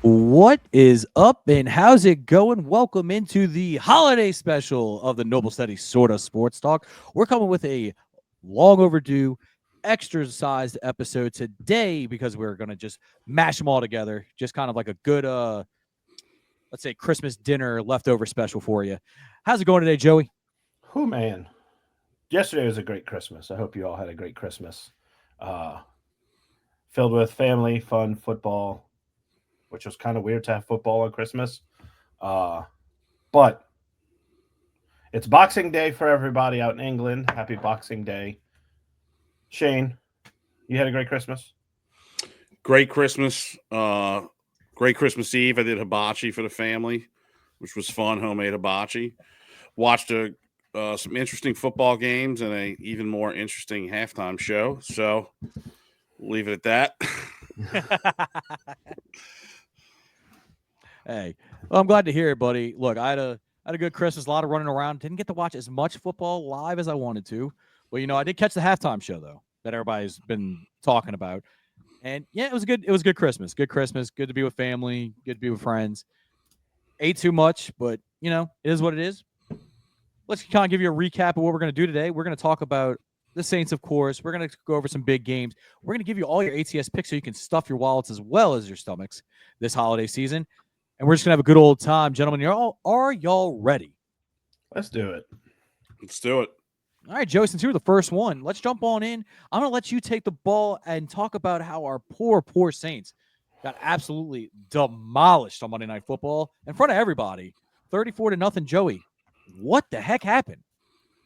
What is up and how's it going? Welcome into the holiday special of the Noble Steady Sorta Sports Talk. We're coming with a long overdue, extra sized episode today because we're going to just mash them all together. Just kind of like a good, let's say, Christmas dinner leftover special for you. How's it going today, Joey? Who man? Yesterday was a great Christmas. I hope you all had a great Christmas. Uh, Filled with family, fun, football, which was kind of weird to have football on Christmas. Uh, but it's Boxing Day for everybody out in England. Happy Boxing Day. Shane, you had a great Christmas? Great Christmas. Great Christmas Eve. I did hibachi for the family, which was fun. Homemade hibachi. Watched some interesting football games and a even more interesting halftime show. So we'll leave it at that. Hey, well, I'm glad to hear it, buddy. Look, I had a good Christmas, a lot of running around. Didn't get to watch as much football live as I wanted to, but I did catch the halftime show though that everybody's been talking about. And yeah, it was good. It was good Christmas. Good Christmas. Good to be with family. Good to be with friends. Ate too much, but it is what it is. Let's kind of give you a recap of what we're going to do today. We're going to talk about the Saints, of course. We're going to go over some big games. We're going to give you all your ATS picks so you can stuff your wallets as well as your stomachs this holiday season. And we're just gonna have a good old time, gentlemen. Are y'all ready? Let's do it. Let's do it. All right, Joe, since you were the first one, let's jump on in. I'm gonna let you take the ball and talk about how our poor Saints got absolutely demolished on Monday Night Football in front of everybody. 34 to nothing, Joey. What the heck happened?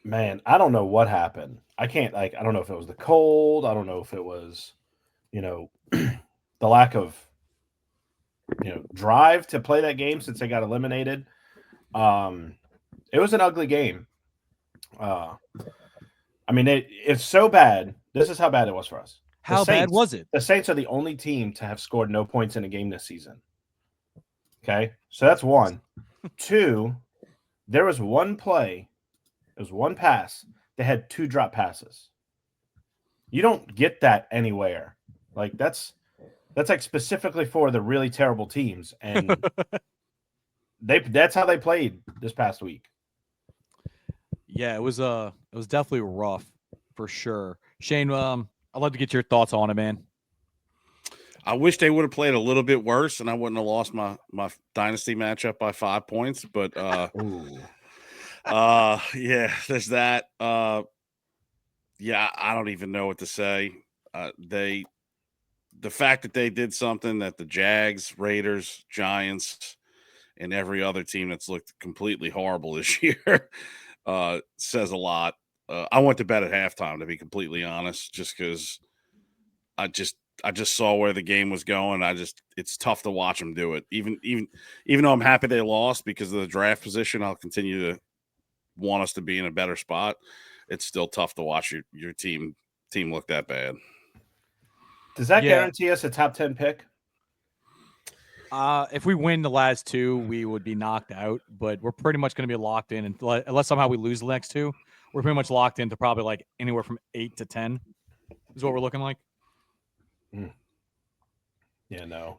Man, I don't know what happened. I can't I don't know if it was the cold. I don't know if it was, you know, the lack of drive to play that game since they got eliminated. It was an ugly game. Uh, I mean, it's so bad. This is how bad it was for us. How bad was it? The Saints are the only team to have scored no points in a game this season. Okay, so that's one. Two, there was one play. It was one pass. They had two drop passes. You don't get that anywhere. That's like specifically for the really terrible teams, and that's how they played this past week. Yeah, it was definitely rough for sure. Shane, I'd love to get your thoughts on it, man. I wish they would have played a little bit worse, and I wouldn't have lost my dynasty matchup by 5 points. But yeah, there's that. Yeah, I don't even know what to say. The fact that they did something that the Jags, Raiders, Giants, and every other team that's looked completely horrible this year says a lot. I went to bed at halftime, to be completely honest, just because I just saw where the game was going. It's tough to watch them do it. Even though I'm happy they lost because of the draft position, I'll continue to want us to be in a better spot. It's still tough to watch your team look that bad. Does that Yeah. guarantee us a top 10 pick? If we win the last two, we would be knocked out. But we're pretty much going to be locked in, unless somehow we lose the next two. We're pretty much locked into probably like anywhere from 8 to 10 is what we're looking like. Yeah, no.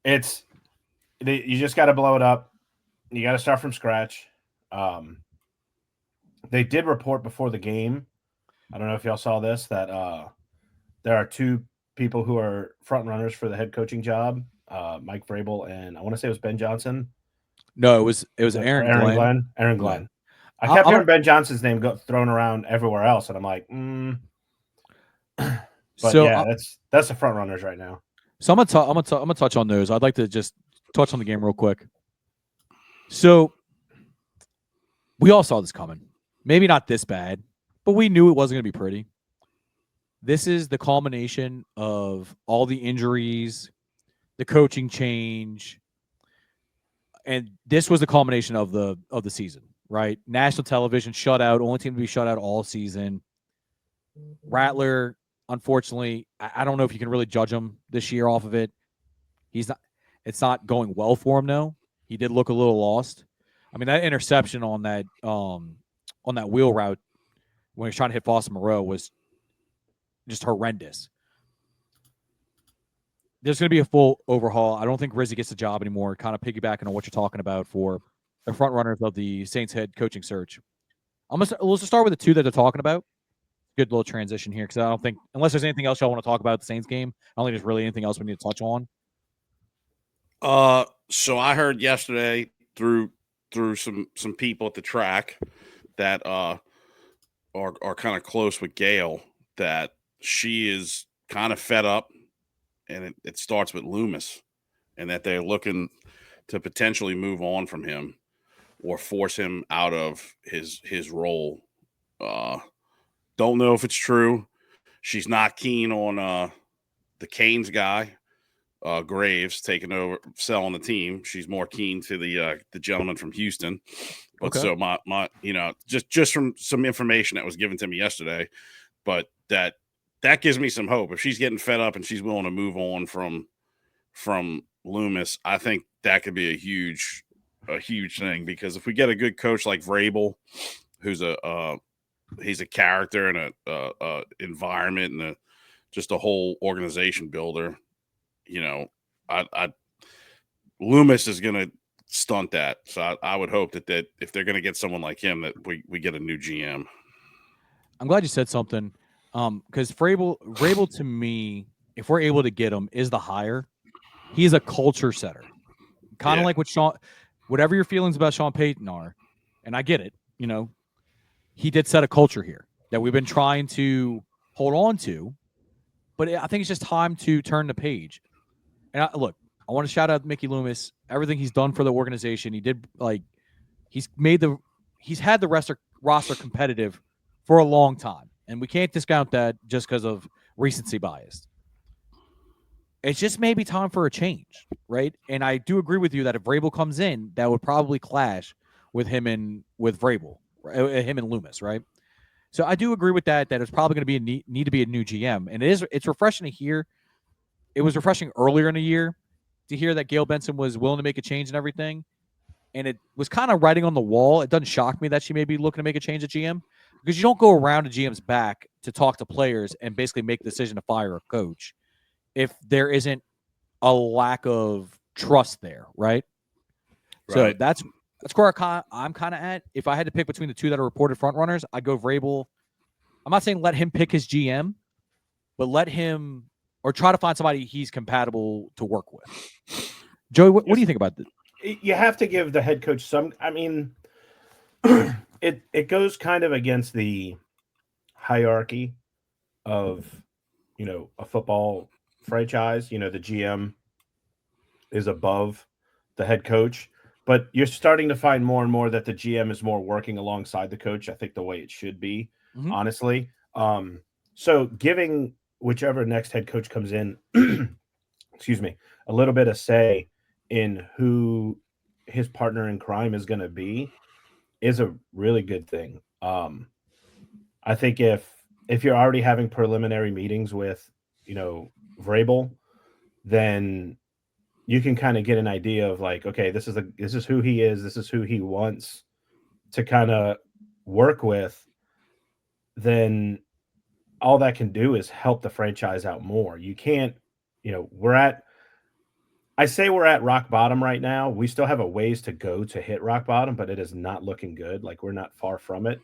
You just got to blow it up. You got to start from scratch. They did report before the game. I don't know if y'all saw this, that there are two people who are front runners for the head coaching job, Mike Vrabel and I want to say it was Ben Johnson. No, it was Aaron Glenn. Aaron Glenn. I kept hearing Ben Johnson's name thrown around everywhere else, and I'm like, But so yeah, that's the front runners right now. So I'm gonna touch on those. I'd like to just touch on the game real quick. So we all saw this coming. Maybe not this bad, but we knew it wasn't gonna be pretty. This is the culmination of all the injuries, the coaching change, and this was the culmination of the season, right? National television shutout, only team to be shut out all season. Rattler, unfortunately, I don't know if you can really judge him this year off of it. It's not going well for him though. He did look a little lost. I mean, that interception on that wheel route when he was trying to hit Foster Moreau was just horrendous. there's going to be a full overhaul. I don't think Rizzi gets the job anymore. Kind of piggybacking on what you're talking about for the front runners of the Saints head coaching search. Let's just start with the two that they're talking about. Good little transition here because I don't think, unless there's anything else y'all want to talk about the Saints game, I don't think there's really anything else we need to touch on. So I heard yesterday through some people at the track that are kind of close with Gail that she is kind of fed up, and it starts with Loomis, and that they're looking to potentially move on from him or force him out of his role. Don't know if it's true. She's not keen on the Canes guy, Graves, taking over, selling the team. She's more keen to the gentleman from Houston. But Okay. so my just from some information that was given to me yesterday, but that gives me some hope. If she's getting fed up and she's willing to move on from Loomis, I think that could be a huge thing, because if we get a good coach like Vrabel, who's he's a character and a environment and just a whole organization builder, Loomis is going to stunt that. So I would hope that if they're going to get someone like him, that we get a new GM. I'm glad you said something, because Vrabel to me, if we're able to get him, is the hire. He's a culture setter, kind of like what Sean. Whatever your feelings about Sean Payton are, and I get it, he did set a culture here that we've been trying to hold on to, but I think it's just time to turn the page. And I want to shout out Mickey Loomis, everything he's done for the organization. He did he's had the roster competitive for a long time, and we can't discount that just because of recency bias. It's just maybe time for a change, right? And I do agree with you that if Vrabel comes in, that would probably clash with him and Vrabel, him and Loomis, right? So I do agree with that it's probably going to be need to be a new GM, and it's refreshing to hear. It was refreshing earlier in the year to hear that Gail Benson was willing to make a change and everything, and it was kind of writing on the wall. It doesn't shock me that she may be looking to make a change at GM, because you don't go around a GM's back to talk to players and basically make the decision to fire a coach if there isn't a lack of trust there, right? So that's where I'm kind of at. If I had to pick between the two that are reported front runners, I'd go Vrabel. I'm not saying let him pick his GM, but let him, or try to find somebody he's compatible to work with. Joey, what do you think about this? You have to give the head coach some. I mean, it goes kind of against the hierarchy of a football franchise. The GM is above the head coach, but you're starting to find more and more that the GM is more working alongside the coach. I think the way it should be, honestly. So giving whichever next head coach comes in, excuse me, a little bit of say in who his partner in crime is going to be is a really good thing. I think if you're already having preliminary meetings with, Vrabel, then you can kind of get an idea of like, okay, this is who he is. This is who he wants to kind of work with. Then all that can do is help the franchise out more. You can't, we're at rock bottom right now. We still have a ways to go to hit rock bottom, but it is not looking good. Like, we're not far from it.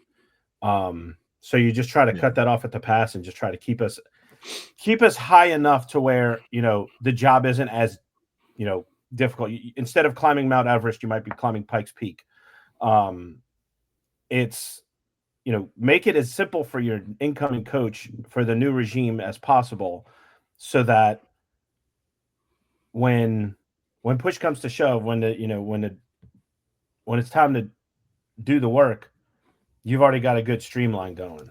So you just try to cut that off at the pass and just try to keep us high enough to where, the job isn't as, difficult. Instead of climbing Mount Everest, you might be climbing Pikes Peak. It's, make it as simple for your incoming coach, for the new regime, as possible, so that when push comes to shove, when it's time to do the work, you've already got a good streamline going.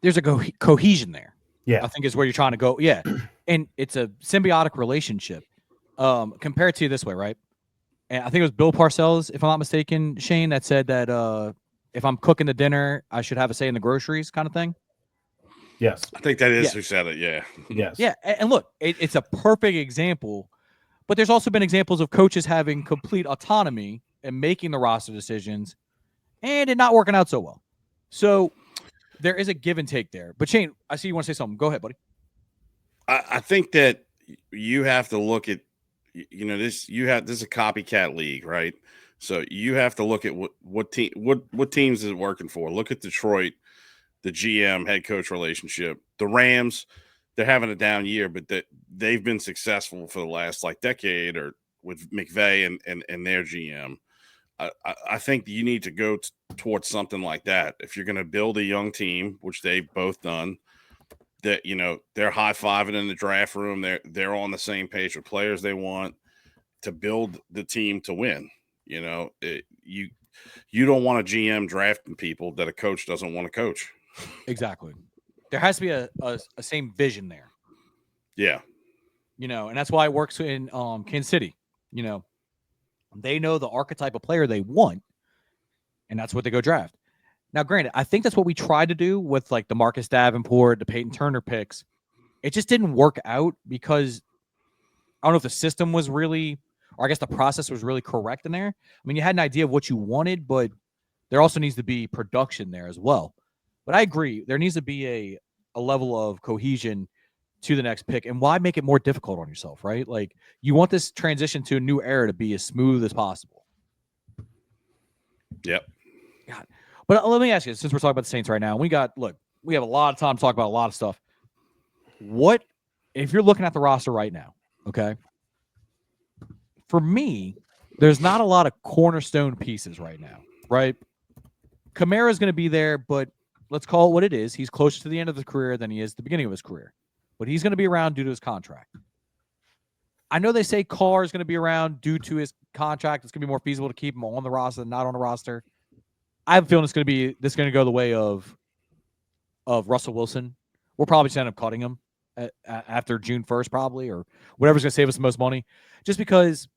There's a cohesion there. Yeah, I think is where you're trying to go. Yeah, and it's a symbiotic relationship. Compare it to this way, right? And I think it was Bill Parcells, if I'm not mistaken, Shane, that said that if I'm cooking the dinner, I should have a say in the groceries, kind of thing. Yes, I think that is who said it. Yeah. Yes. Yeah, and look, it's a perfect example. But there's also been examples of coaches having complete autonomy and making the roster decisions, and it not working out so well. So there is a give and take there. But Shane, I see you want to say something. Go ahead, buddy. I think that you have to look at, this is a copycat league, right? So you have to look at what teams is it working for. Look at Detroit, the GM head coach relationship. The Rams, they're having a down year, but they've been successful for the last decade or with McVay and their GM. I think you need to go towards something like that. If you're going to build a young team, which they've both done, that, they're high-fiving in the draft room. They're on the same page with players they want to build the team to win. You don't want a GM drafting people that a coach doesn't want to coach. Exactly. There has to be a same vision there. Yeah. And that's why it works in Kansas City. They know the archetype of player they want, and that's what they go draft. Now, granted, I think that's what we tried to do with the Marcus Davenport, the Peyton Turner picks. It just didn't work out because I don't know if the system was really, or I guess the process was really correct in there. I mean, you had an idea of what you wanted, but there also needs to be production there as well. But I agree. There needs to be a level of cohesion to the next pick. And why make it more difficult on yourself, right? You want this transition to a new era to be as smooth as possible. Yep. God. But let me ask you, since we're talking about the Saints right now, we have a lot of time to talk about a lot of stuff. What, if you're looking at the roster right now, okay? For me, there's not a lot of cornerstone pieces right now, right? Kamara's going to be there, but let's call it what it is. He's closer to the end of his career than he is the beginning of his career. But he's going to be around due to his contract. I know they say Carr is going to be around due to his contract. It's going to be more feasible to keep him on the roster than not on the roster. I have a feeling it's going to go the way of Russell Wilson. We'll probably just end up cutting him after June 1st, probably, or whatever's going to save us the most money. Just because,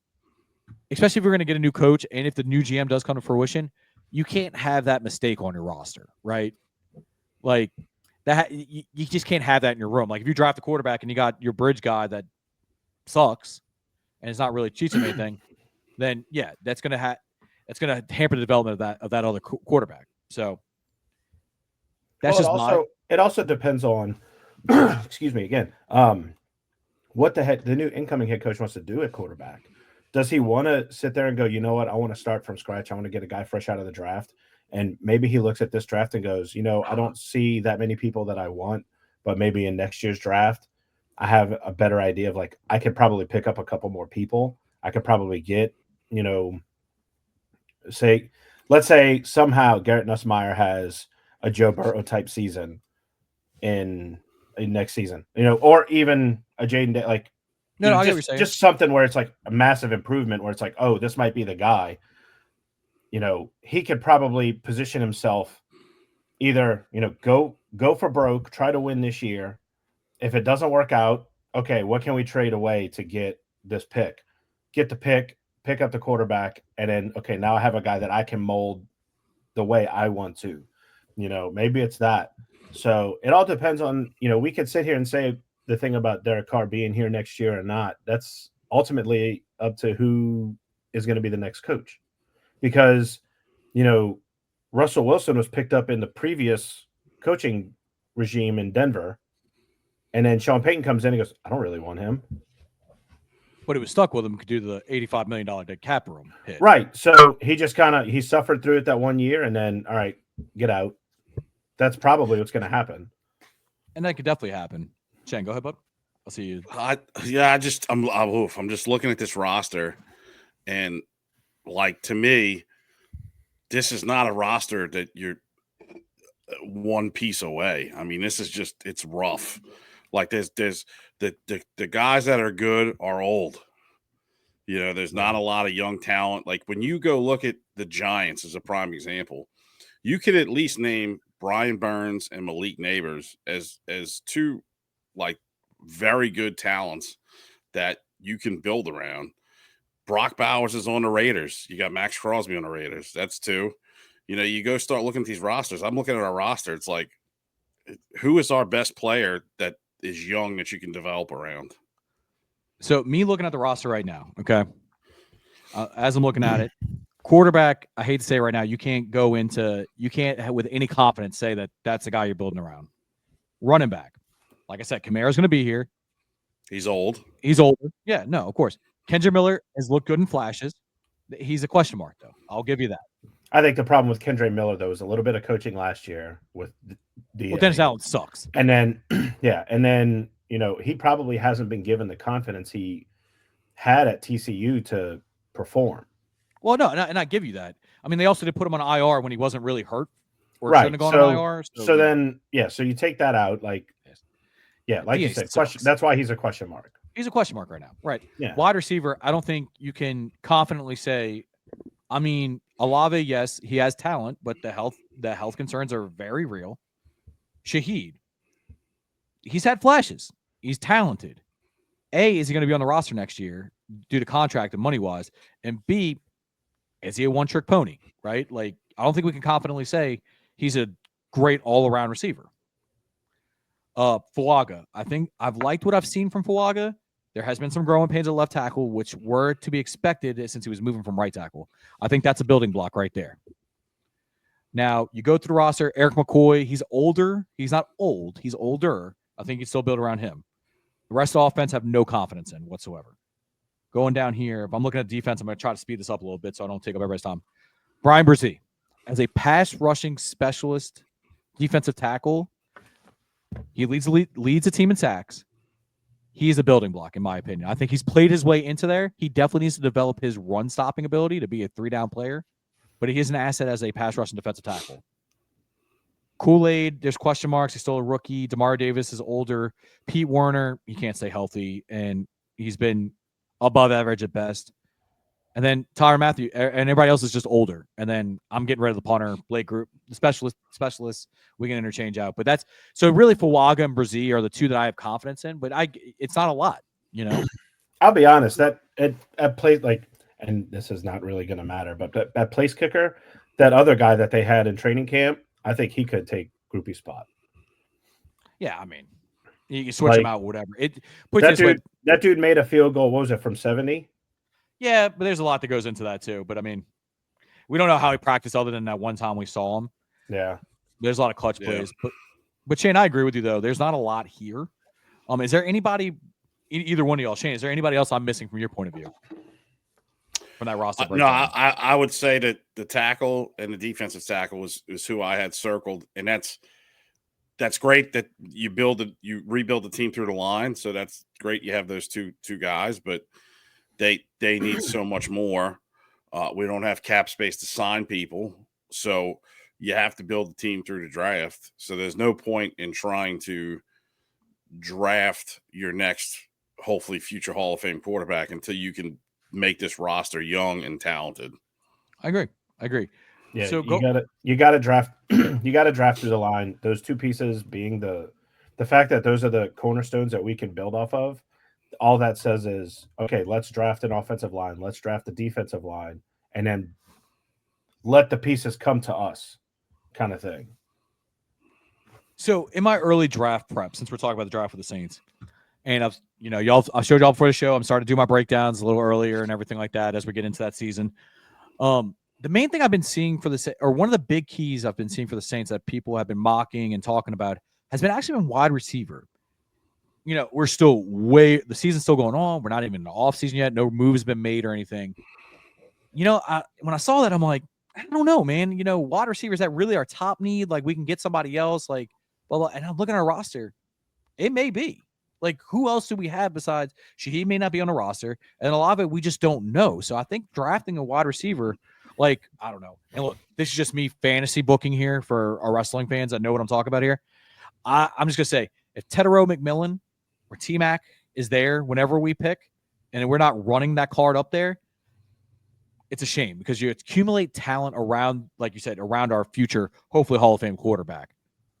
especially if we're going to get a new coach and if the new GM does come to fruition, you can't have that mistake on your roster, right? That you just can't have that in your room. If you draft a quarterback and you got your bridge guy that sucks and it's not really teaching anything, then yeah, that's gonna hamper the development of that other quarterback. So that's it also depends on excuse me again, what the new incoming head coach wants to do at quarterback. Does he want to sit there and go, you know what, I want to start from scratch, I want to get a guy fresh out of the draft? And maybe he looks at this draft and goes, I don't see that many people that I want, but maybe in next year's draft, I have a better idea of I could probably pick up a couple more people. I could probably get, let's say somehow Garrett Nussmeier has a Joe Burrow type season in next season, or even a Jaden, I get what you're saying. Just something where it's a massive improvement where it's oh, this might be the guy. He could probably position himself either, go for broke, try to win this year. If it doesn't work out, okay, what can we trade away to get this pick? Get the pick up the quarterback, and then, okay, now I have a guy that I can mold the way I want to. Maybe it's that. So it all depends on, we could sit here and say the thing about Derek Carr being here next year or not. That's ultimately up to who is going to be the next coach. Because, Russell Wilson was picked up in the previous coaching regime in Denver. And then Sean Payton comes in and goes, I don't really want him. But he was stuck with him, could do the $85 million dead cap room hit. Right. So he just he suffered through it that 1 year and then, all right, get out. That's probably what's going to happen. And that could definitely happen. Shane, go ahead, bud. I'll see you. I'm just looking at this roster, and to me, this is not a roster that you're one piece away. I mean, this is just, it's rough. There's the guys that are good are old. There's not a lot of young talent. When you go look at the Giants as a prime example, you could at least name Brian Burns and Malik Neighbors as two very good talents that you can build around. Brock Bowers is on the Raiders. You got Max Crosby on the Raiders. That's two. You go start looking at these rosters. I'm looking at our roster. It's who is our best player that is young that you can develop around? So me looking at the roster right now, okay, as I'm looking at it, quarterback, I hate to say right now, you can't with any confidence say that that's the guy you're building around. Running back, like I said, Kamara's going to be here. He's old. He's older. Yeah, no, of course. Kendra Miller has looked good in flashes. He's a question mark, though. I'll give you that. I think the problem with Kendre Miller though was a little bit of coaching last year with the Well, Dennis Allen sucks. and then he probably hasn't been given the confidence he had at TCU to perform. Well, no, and I give you that. I mean, they also did put him on IR when he wasn't really hurt, or Right. shouldn't have gone on IR. So you take that out, like DA you said, sucks. question. That's why he's a question mark. He's a question mark right now. Right. Yeah. Wide receiver, I don't think you can confidently say. I mean, Olave, yes, he has talent, but the health concerns are very real. Shaheed, he's had flashes. He's talented. A, is he going to be on the roster next year due to contract and money wise? And B, is he a one-trick pony? Right? Like, I don't think we can confidently say he's a great all-around receiver. Fuaga, I think I've liked what I've seen from Fuaga. There has been some growing pains at left tackle, which were to be expected since he was moving from right tackle. I think that's a building block right there. Now, you go through the roster, Eric McCoy, he's older. He's not old. He's older. I think you still build around him. The rest of the offense have no confidence in whatsoever. Going down here, if I'm looking at defense, I'm going to try to speed this up a little bit so I don't take up everybody's time. Brian Brzee, as a pass rushing specialist defensive tackle, he leads the team in sacks. He's a building block, in my opinion. I think he's played his way into there. He definitely needs to develop his run-stopping ability to be a three-down player, but he is an asset as a pass-rushing defensive tackle. Kool-Aid, there's question marks. He's still a rookie. DeMar Davis is older. Pete Werner, he can't stay healthy, and he's been above average at best. And then Tyrann Mathieu, and everybody else is just older. And then I'm getting rid of the punter, Blake Group, the specialists we can interchange out. But that's so really Fuaga and Brzee are the two that I have confidence in. But it's not a lot, you know. I'll be honest, that at place like, and this is not really going to matter, but that place kicker, that other guy that they had in training camp, I think he could take Groupie's spot. Yeah, I mean, you switch him out, whatever. That dude made a field goal. What was it, from 70? Yeah, but there's a lot that goes into that too. But I mean, we don't know how he practiced other than that one time we saw him. Yeah, there's a lot of clutch plays. But Shane, I agree with you though. There's not a lot here. Is there anybody, either one of y'all, Shane? Is there anybody else I'm missing from your point of view from that roster? No, I would say that the tackle and the defensive tackle is who I had circled, and that's great that you rebuild the team through the line. So that's great. You have those two guys, but they need so much more. We don't have cap space to sign people, so you have to build the team through the draft. So there's no point in trying to draft your next, hopefully future Hall of Fame quarterback until you can make this roster young and talented. I agree. Yeah, so you gotta draft you gotta draft through the line. Those two pieces being the fact that those are the cornerstones that we can build off of. All that says is, okay, let's draft an offensive line, let's draft the defensive line, and then let the pieces come to us, kind of thing. So in my early draft prep, since we're talking about the draft with the Saints, and I showed y'all before the show, I'm starting to do my breakdowns a little earlier and everything like that as we get into that season. The main thing I've been seeing one of the big keys I've been seeing for the Saints that people have been mocking and talking about has been wide receiver. You know, we're still the season's still going on. We're not even in the off season yet. No moves been made or anything. You know, when I saw that, I'm like, I don't know, man. You know, wide receivers, that really our top need. Like, we can get somebody else, like, blah, blah. And I'm looking at our roster. It may be. Like, who else do we have besides Shaheed may not be on the roster, and a lot of it we just don't know. So I think drafting a wide receiver, like, I don't know. And look, this is just me fantasy booking here for our wrestling fans that know what I'm talking about here. I'm just gonna say, if Tedero McMillan or T-Mac is there whenever we pick, and we're not running that card up there, it's a shame because you accumulate talent around, like you said, around our future, hopefully Hall of Fame quarterback.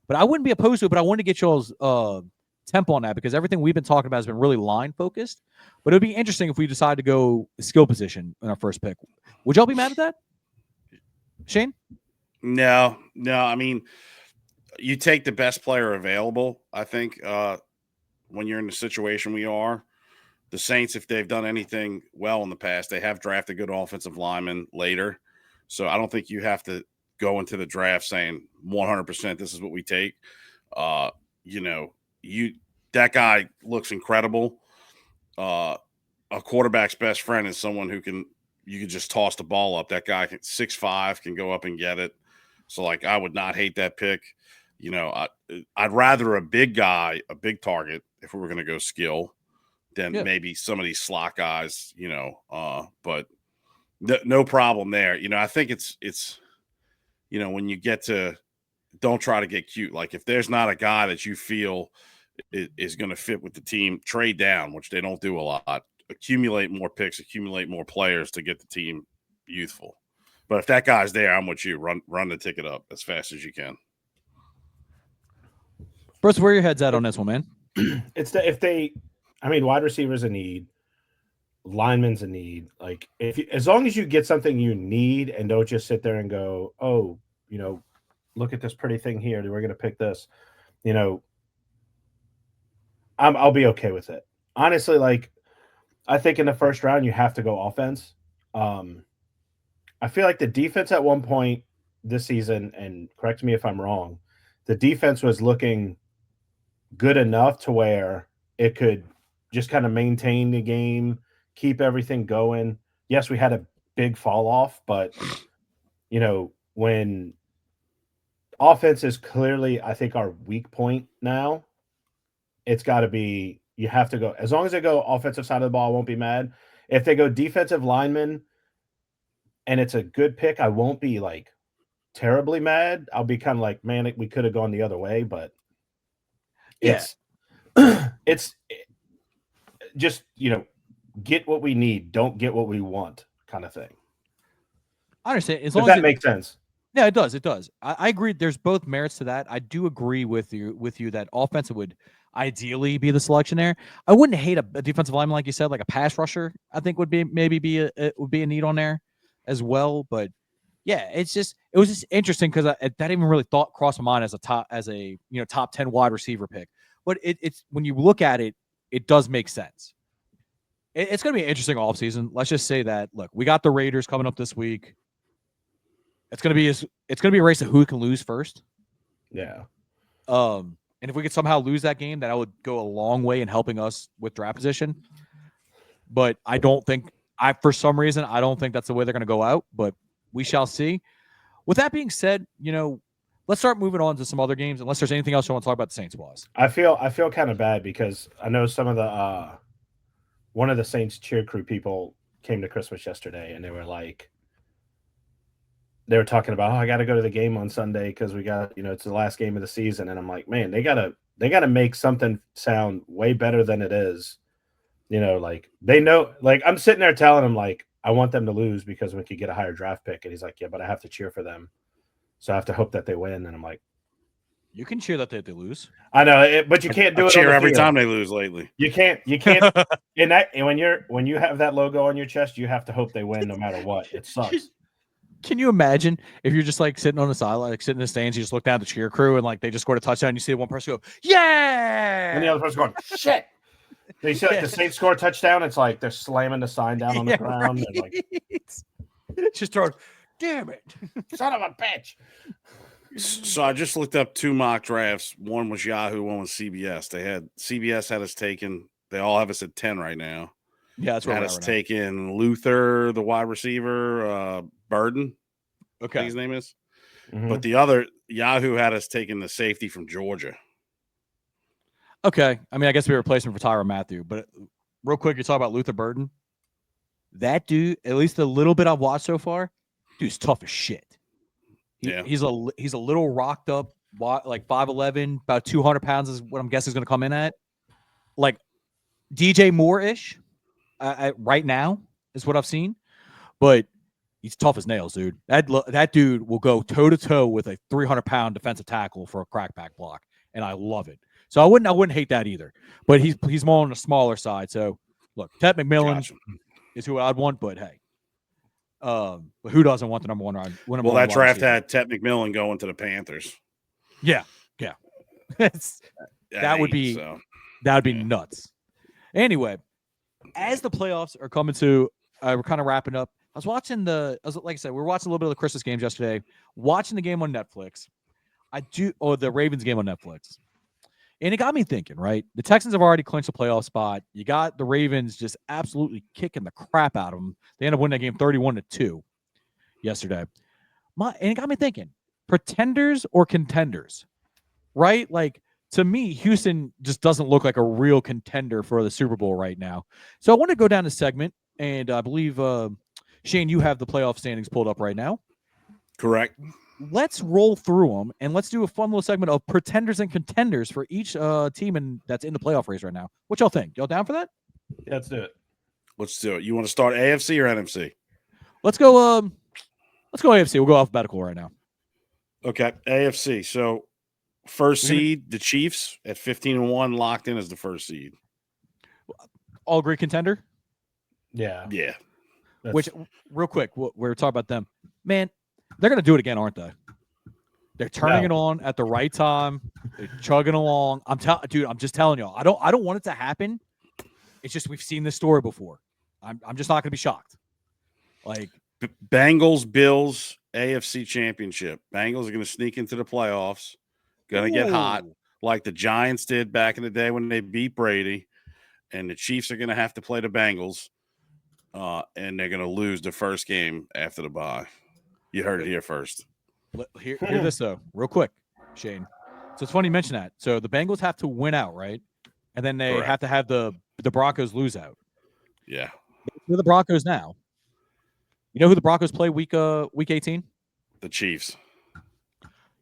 But I wouldn't be opposed to it, but I wanted to get y'all's tempo on that because everything we've been talking about has been really line focused. But it would be interesting if we decide to go skill position in our first pick. Would y'all be mad at that, Shane? No. I mean, you take the best player available. I think when you're in the situation we are, the Saints, if they've done anything well in the past, they have drafted good offensive linemen later. So I don't think you have to go into the draft saying 100% this is what we take. That guy looks incredible. a quarterback's best friend is someone who you can just toss the ball up. That guy 6'5" can go up and get it. So like I would not hate that pick. I'd rather a big guy, a big target, if we were going to go skill, than maybe some of these slot guys. But no problem there. I think it's when you get to, don't try to get cute. Like if there's not a guy that you feel is going to fit with the team, trade down, which they don't do a lot. Accumulate more picks, accumulate more players to get the team youthful. But if that guy's there, I'm with you. Run the ticket up as fast as you can. Bruce, where your head's at on this one, man? Wide receivers a need, linemen's a need. Like as long as you get something you need and don't just sit there and go, oh, look at this pretty thing here. We're going to pick this. I'll be okay with it. Honestly, like I think in the first round you have to go offense. I feel like the defense at one point this season, and correct me if I'm wrong, the defense was looking good enough to where it could just kind of maintain the game, keep everything going. Yes, we had a big fall off, but when offense is clearly, I think, our weak point now, it's got to be, you have to go, as long as they go offensive side of the ball, I won't be mad. If they go defensive lineman and it's a good pick, I won't be like terribly mad. I'll be kind of like, man, we could have gone the other way, but it's just, get what we need, don't get what we want kind of thing. I understand. As long as that makes sense. Yeah, it does. It does. I agree. There's both merits to that. I do agree with you that offensive would ideally be the selection there. I wouldn't hate a defensive lineman, like you said, like a pass rusher. I think would be a need on there as well. But yeah, it was just interesting because that didn't even really cross my mind as a top 10 wide receiver pick. But it's when you look at it, it does make sense. It's going to be an interesting offseason. Let's just say that. Look, we got the Raiders coming up this week. It's gonna be a race of who can lose first. Yeah. And if we could somehow lose that game, that would go a long way in helping us with draft position. But for some reason, I don't think that's the way they're gonna go out. But we shall see. With that being said, let's start moving on to some other games. Unless there's anything else you want to talk about the Saints was. I feel kind of bad because I know some of the one of the Saints cheer crew people came to Christmas yesterday and they were like. They were talking about, I got to go to the game on Sunday because we got, it's the last game of the season. And I'm like, man, they gotta make something sound way better than it is. Like they know, like I'm sitting there telling them like, I want them to lose because we could get a higher draft pick. And he's like, yeah, but I have to cheer for them. So I have to hope that they win. And I'm like, you can cheer that they lose. I know, but you can't do it. Cheer every time they lose lately. You can't. And when you have that logo on your chest, you have to hope they win no matter what. It sucks. Can you imagine if you're just like sitting on the sideline, like sitting in the stands, you just look down at the cheer crew and like they just scored a touchdown, and you see one person go, yeah, and the other person going, shit. They see like the Saints score a touchdown, it's like they're slamming the sign down on the ground. Right. And like, just throwing, damn it, son of a bitch. So I just looked up 2 mock drafts. One was Yahoo, one was CBS. CBS had us taken. They all have us at 10 right now. Yeah, that's right. Had us taken Luther, the wide receiver, Burden. Okay, I think his name is. Mm-hmm. But the other Yahoo had us taking the safety from Georgia. Okay, I guess we replaced him for Tyrann Mathieu. But real quick, you talk about Luther Burden. That dude, at least the little bit I've watched so far, dude's tough as shit. He's a little rocked up, like 5'11", about 200 pounds is what I'm guessing is going to come in at. Like DJ Moore-ish right now is what I've seen. But he's tough as nails, dude. That dude will go toe-to-toe with a 300-pound defensive tackle for a crackback block, and I love it. So I wouldn't hate that either. But he's more on the smaller side. So, look, Ted McMillan is who I'd want, but hey. But who doesn't want the number one ride? Well, that draft had Ted McMillan going to the Panthers. Yeah. that would be nuts. Anyway, as the playoffs are coming to, we're kind of wrapping up. Like I said, we were watching a little bit of the Christmas games yesterday. Watching the game on Netflix, the Ravens game on Netflix. And it got me thinking, right? The Texans have already clinched a playoff spot. You got the Ravens just absolutely kicking the crap out of them. They end up winning that game 31-2 yesterday. And it got me thinking, pretenders or contenders, right? Like, to me, Houston just doesn't look like a real contender for the Super Bowl right now. So I want to go down the segment, and I believe, Shane, you have the playoff standings pulled up right now. Correct. Let's roll through them, and let's do a fun little segment of pretenders and contenders for each team that's in the playoff race right now. What y'all think? Y'all down for that? Yeah, let's do it. Let's do it. You want to start AFC or NFC? Let's go. Let's go AFC. We'll go alphabetical right now. Okay, AFC. So first seed, the Chiefs at 15-1, locked in as the first seed. All agree contender. Yeah. Yeah. Which, real quick, we're talking about them. Man, they're going to do it again, aren't they? They're turning it on at the right time. They're chugging along. Dude, I'm just telling y'all. I don't want it to happen. It's just we've seen this story before. I'm just not going to be shocked. Like Bengals, Bills, AFC Championship. Bengals are going to sneak into the playoffs. Going to get hot like the Giants did back in the day when they beat Brady. And the Chiefs are going to have to play the Bengals. And they're going to lose the first game after the bye. You heard it here first. Hear this, though, real quick, Shane. So it's funny you mention that. So the Bengals have to win out, right? And then they have to have the Broncos lose out. Yeah. Who are the Broncos now? You know who the Broncos play week 18? The Chiefs.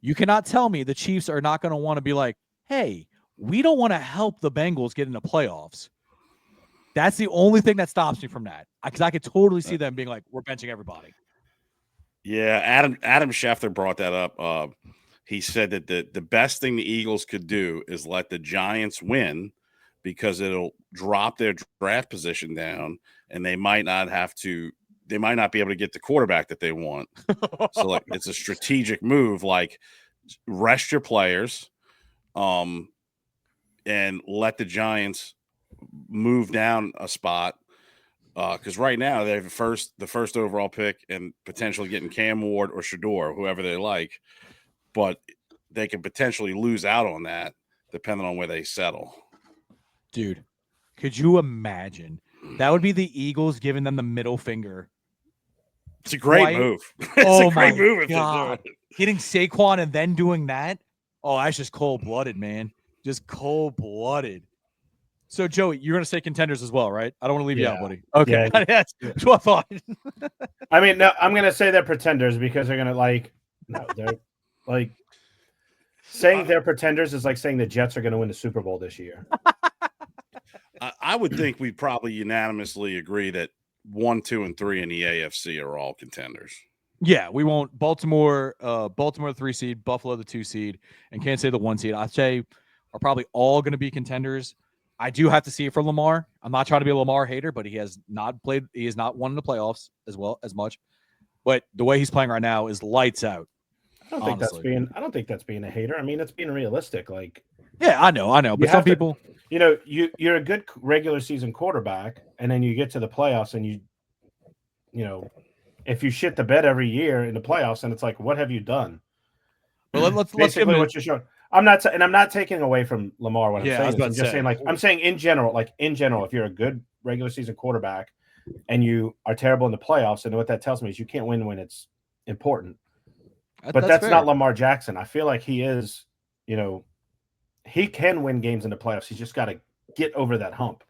You cannot tell me the Chiefs are not going to want to be like, hey, we don't want to help the Bengals get into playoffs. That's the only thing that stops me from that. Because I could totally see them being like, we're benching everybody. Yeah, Adam Schefter brought that up. He said that the best thing the Eagles could do is let the Giants win because it'll drop their draft position down, and they might not be able to get the quarterback that they want. So like it's a strategic move, like rest your players, and let the Giants move down a spot. Because right now they have the first overall pick and potentially getting Cam Ward or Shador, whoever they like, but they could potentially lose out on that depending on where they settle. Dude, could you imagine? That would be the Eagles giving them the middle finger. It's a great move. It's a great move if they do it. Hitting Saquon and then doing that? Oh, that's just cold-blooded, man. Just cold-blooded. So, Joey, you're going to say contenders as well, right? I don't want to leave you out, buddy. Okay. Yeah. That's what I thought. I mean, no, I'm going to say they're pretenders because they're going to they're like saying they're pretenders is like saying the Jets are going to win the Super Bowl this year. I would think we'd probably unanimously agree that 1, 2, and 3 in the AFC are all contenders. Yeah, we won't. Baltimore the 3 seed, Buffalo the 2 seed, and Kansas City the 1 seed. I'd say are probably all going to be contenders. I do have to see it for Lamar. I'm not trying to be a Lamar hater, but he has not won in the playoffs as much. But the way he's playing right now is lights out. I don't think that's being a hater. I mean, it's being realistic. Like, yeah, I know. But some people, you're a good regular season quarterback, and then you get to the playoffs, and if you shit the bed every year in the playoffs, and it's like, what have you done? Well, let's basically what you're showing. I'm not taking away from Lamar what I'm saying. I'm just saying, I'm saying in general, if you're a good regular season quarterback and you are terrible in the playoffs, and what that tells me is you can't win when it's important. But that's not Lamar Jackson. I feel like he is, he can win games in the playoffs. He's just got to get over that hump.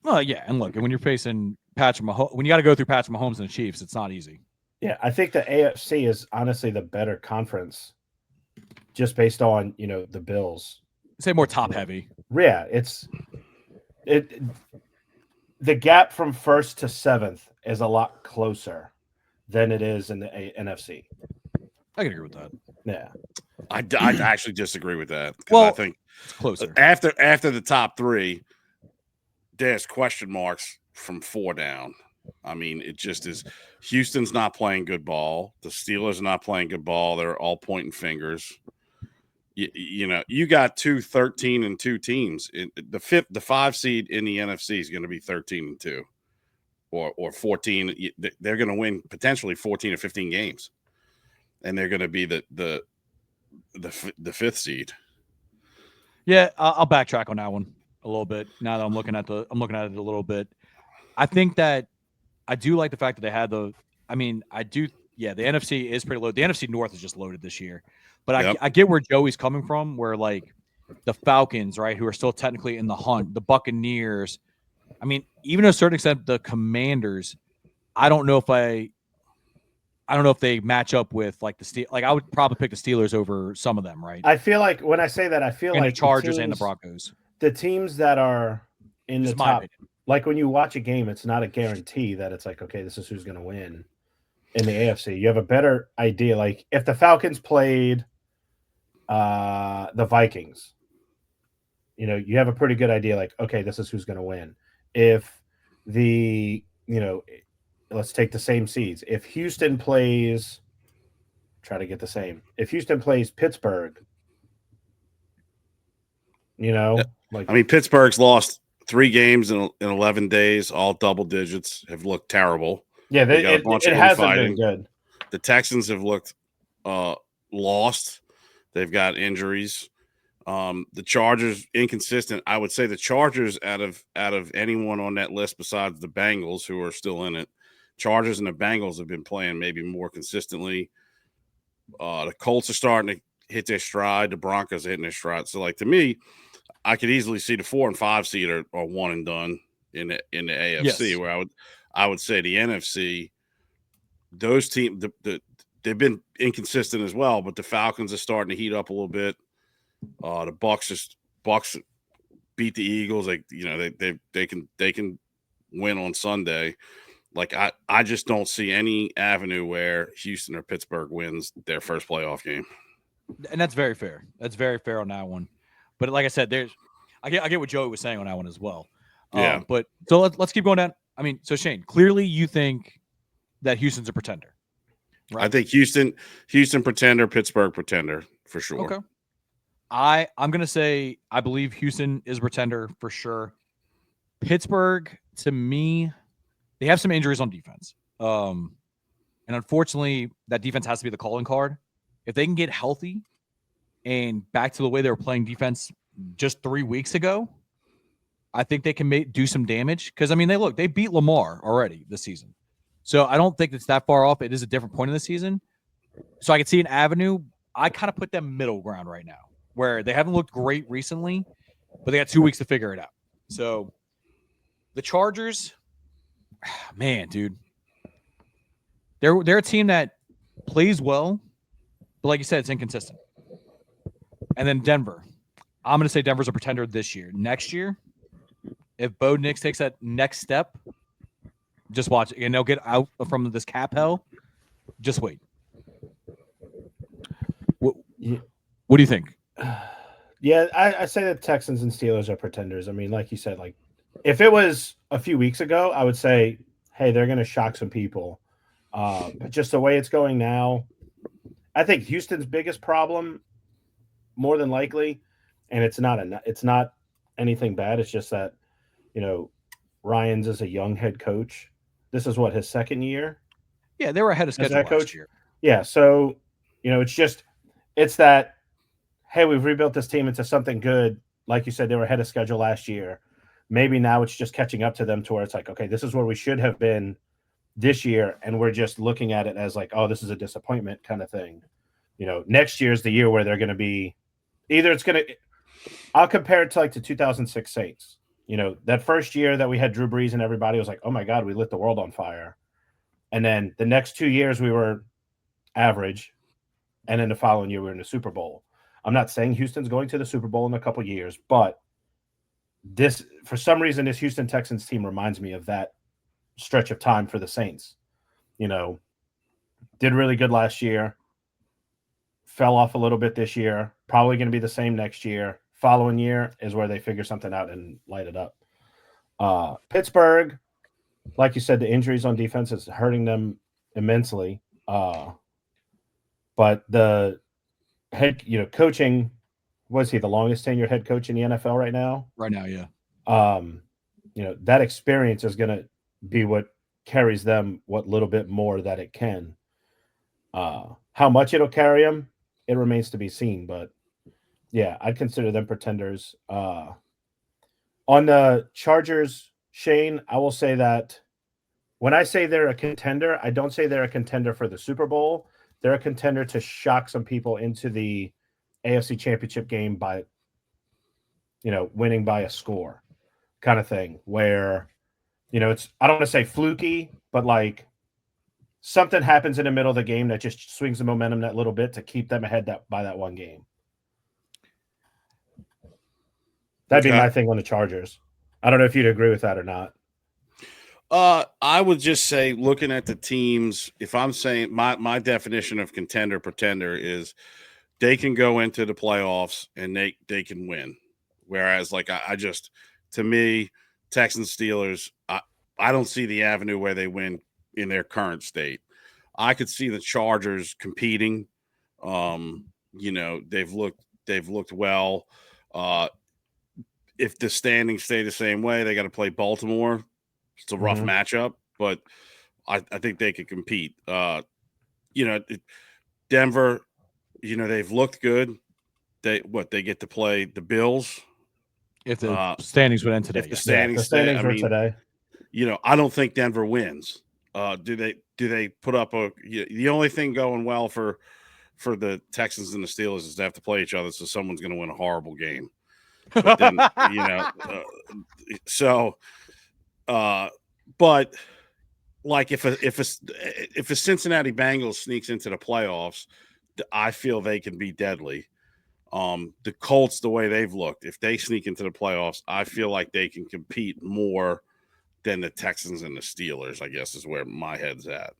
Well, yeah, and look, when you're facing Patrick Mahomes, when you got to go through Patrick Mahomes and the Chiefs, it's not easy. Yeah, I think the AFC is honestly the better conference. Just based on the Bills, say more top heavy. Yeah, the gap from 1st to 7th is a lot closer than it is in the NFC. I can agree with that. Yeah, I actually disagree with that. Well, I think it's closer after the top 3. There's question marks from 4 down. I mean, it just is. Houston's not playing good ball. The Steelers are not playing good ball. They're all pointing fingers. You got 2 13-2 teams. The 5 seed in the NFC is going to be 13-2, or 14. They're going to win potentially 14 or 15 games, and they're going to be the 5th seed. Yeah, I'll backtrack on that one a little bit. Now that I'm looking at it a little bit. I think that I do like the fact that they had the. I mean, I do. Yeah, the NFC is pretty loaded. The NFC North is just loaded this year, but Yep. I get where Joey's coming from. Where like the Falcons, right, who are still technically in the hunt, the Buccaneers. I mean, even to a certain extent, the Commanders. I don't know if they match up with like the Steel. Like I would probably pick the Steelers over some of them, right? I feel like when I say that, I feel And like the Chargers and the Broncos. the teams that are in Just the my top, opinion. like when you watch a game, it's not a guarantee that it's like, okay, this is who's going to win in the AFC. You have a better idea. Like if the Falcons played the Vikings, you have a pretty good idea. Like, okay, this is who's going to win. If let's take the same seeds. If Houston plays, try to get the same. If Houston plays Pittsburgh, like I mean, Pittsburgh's lost 3 games in 11 days, all double digits, have looked terrible. yeah, They got a bunch it of hasn't been infighting. good. The Texans have looked lost. They've got injuries. The Chargers inconsistent. I would say the Chargers out of anyone on that list besides the Bengals, who are still in it, Chargers and the Bengals have been playing maybe more consistently. The Colts are starting to hit their stride. The Broncos are hitting their stride. So, like, to me, I could easily see the 4 and 5 seed are one and done in the AFC. Yes. Where I would say the NFC, those teams they've been inconsistent as well, but the Falcons are starting to heat up a little bit. The Bucks beat the Eagles. Like, they can win on Sunday. Like I just don't see any avenue where Houston or Pittsburgh wins their first playoff game. And that's very fair. That's very fair on that one. But like I said, I get what Joey was saying on that one as well. Yeah. But so let's keep going down. I mean, so Shane, clearly you think that Houston's a pretender, right? I think Houston pretender, Pittsburgh pretender for sure. Okay. I'm gonna say I believe Houston is a pretender for sure. Pittsburgh, to me, they have some injuries on defense. And unfortunately, that defense has to be the calling card. If they can get healthy and back to the way they were playing defense just 3 weeks ago, I think they can do some damage. Because, I mean, they beat Lamar already this season. So I don't think it's that far off. It is a different point in the season. So I can see an avenue. I kind of put them middle ground right now, where they haven't looked great recently, but they got 2 weeks to figure it out. So the Chargers, man, dude, they're a team that plays well, but like you said, it's inconsistent. And then Denver, I'm going to say Denver's a pretender this year. Next year, if Bo Nix takes that next step, just watch it, and they'll get out from this cap hell. Just wait. What do you think? Yeah, I say that Texans and Steelers are pretenders. I mean, like you said, like if it was a few weeks ago, I would say, hey, they're going to shock some people. But just the way it's going now, I think Houston's biggest problem, more than likely, and it's not anything bad. It's just that, Ryans is a young head coach. This is what, his second year? Yeah, they were ahead of schedule last year. Yeah, so it's that, hey, we've rebuilt this team into something good. Like you said, they were ahead of schedule last year. Maybe now it's just catching up to them to where it's like, okay, this is where we should have been this year, and we're just looking at it as like, oh, this is a disappointment kind of thing. Next year is the year where they're going to be I'll compare it to like the 2006 Saints. That first year that we had Drew Brees and everybody was like, oh my God, we lit the world on fire. And then the next 2 years we were average. And then the following year we were in the Super Bowl. I'm not saying Houston's going to the Super Bowl in a couple years, but for some reason, this Houston Texans team reminds me of that stretch of time for the Saints. Did really good last year, fell off a little bit this year, probably going to be the same next year. Following year is where they figure something out and light it up. Pittsburgh, like you said, the injuries on defense is hurting them immensely. But the head, coaching, was he the longest tenured head coach in the NFL right now? Right now, yeah. That experience is going to be what carries them what little bit more that it can. How much it'll carry them, it remains to be seen. But Yeah, I'd consider them pretenders. On the Chargers, Shane, I will say that when I say they're a contender, I don't say they're a contender for the Super Bowl. They're a contender to shock some people into the AFC Championship game by, winning by a score kind of thing where, it's, I don't want to say fluky, but like something happens in the middle of the game that just swings the momentum that little bit to keep them ahead by that one game. That'd be my thing on the Chargers. I don't know if you'd agree with that or not. I would just say, looking at the teams, if I'm saying my definition of contender pretender is they can go into the playoffs and they can win. Whereas, like I just, to me, Texans Steelers, I don't see the avenue where they win in their current state. I could see the Chargers competing. They've looked well. If the standings stay the same way, they got to play Baltimore. It's a rough matchup, but I think they could compete. Denver, they've looked good. They get to play the Bills. If the standings would end today. If the standings were today. I don't think Denver wins. Do they put up the only thing going well for the Texans and the Steelers is they have to play each other, so someone's going to win a horrible game. But then, but like if a Cincinnati Bengals sneaks into the playoffs, I feel they can be deadly. The Colts, the way they've looked, if they sneak into the playoffs, I feel like they can compete more than the Texans and the Steelers, I guess is where my head's at.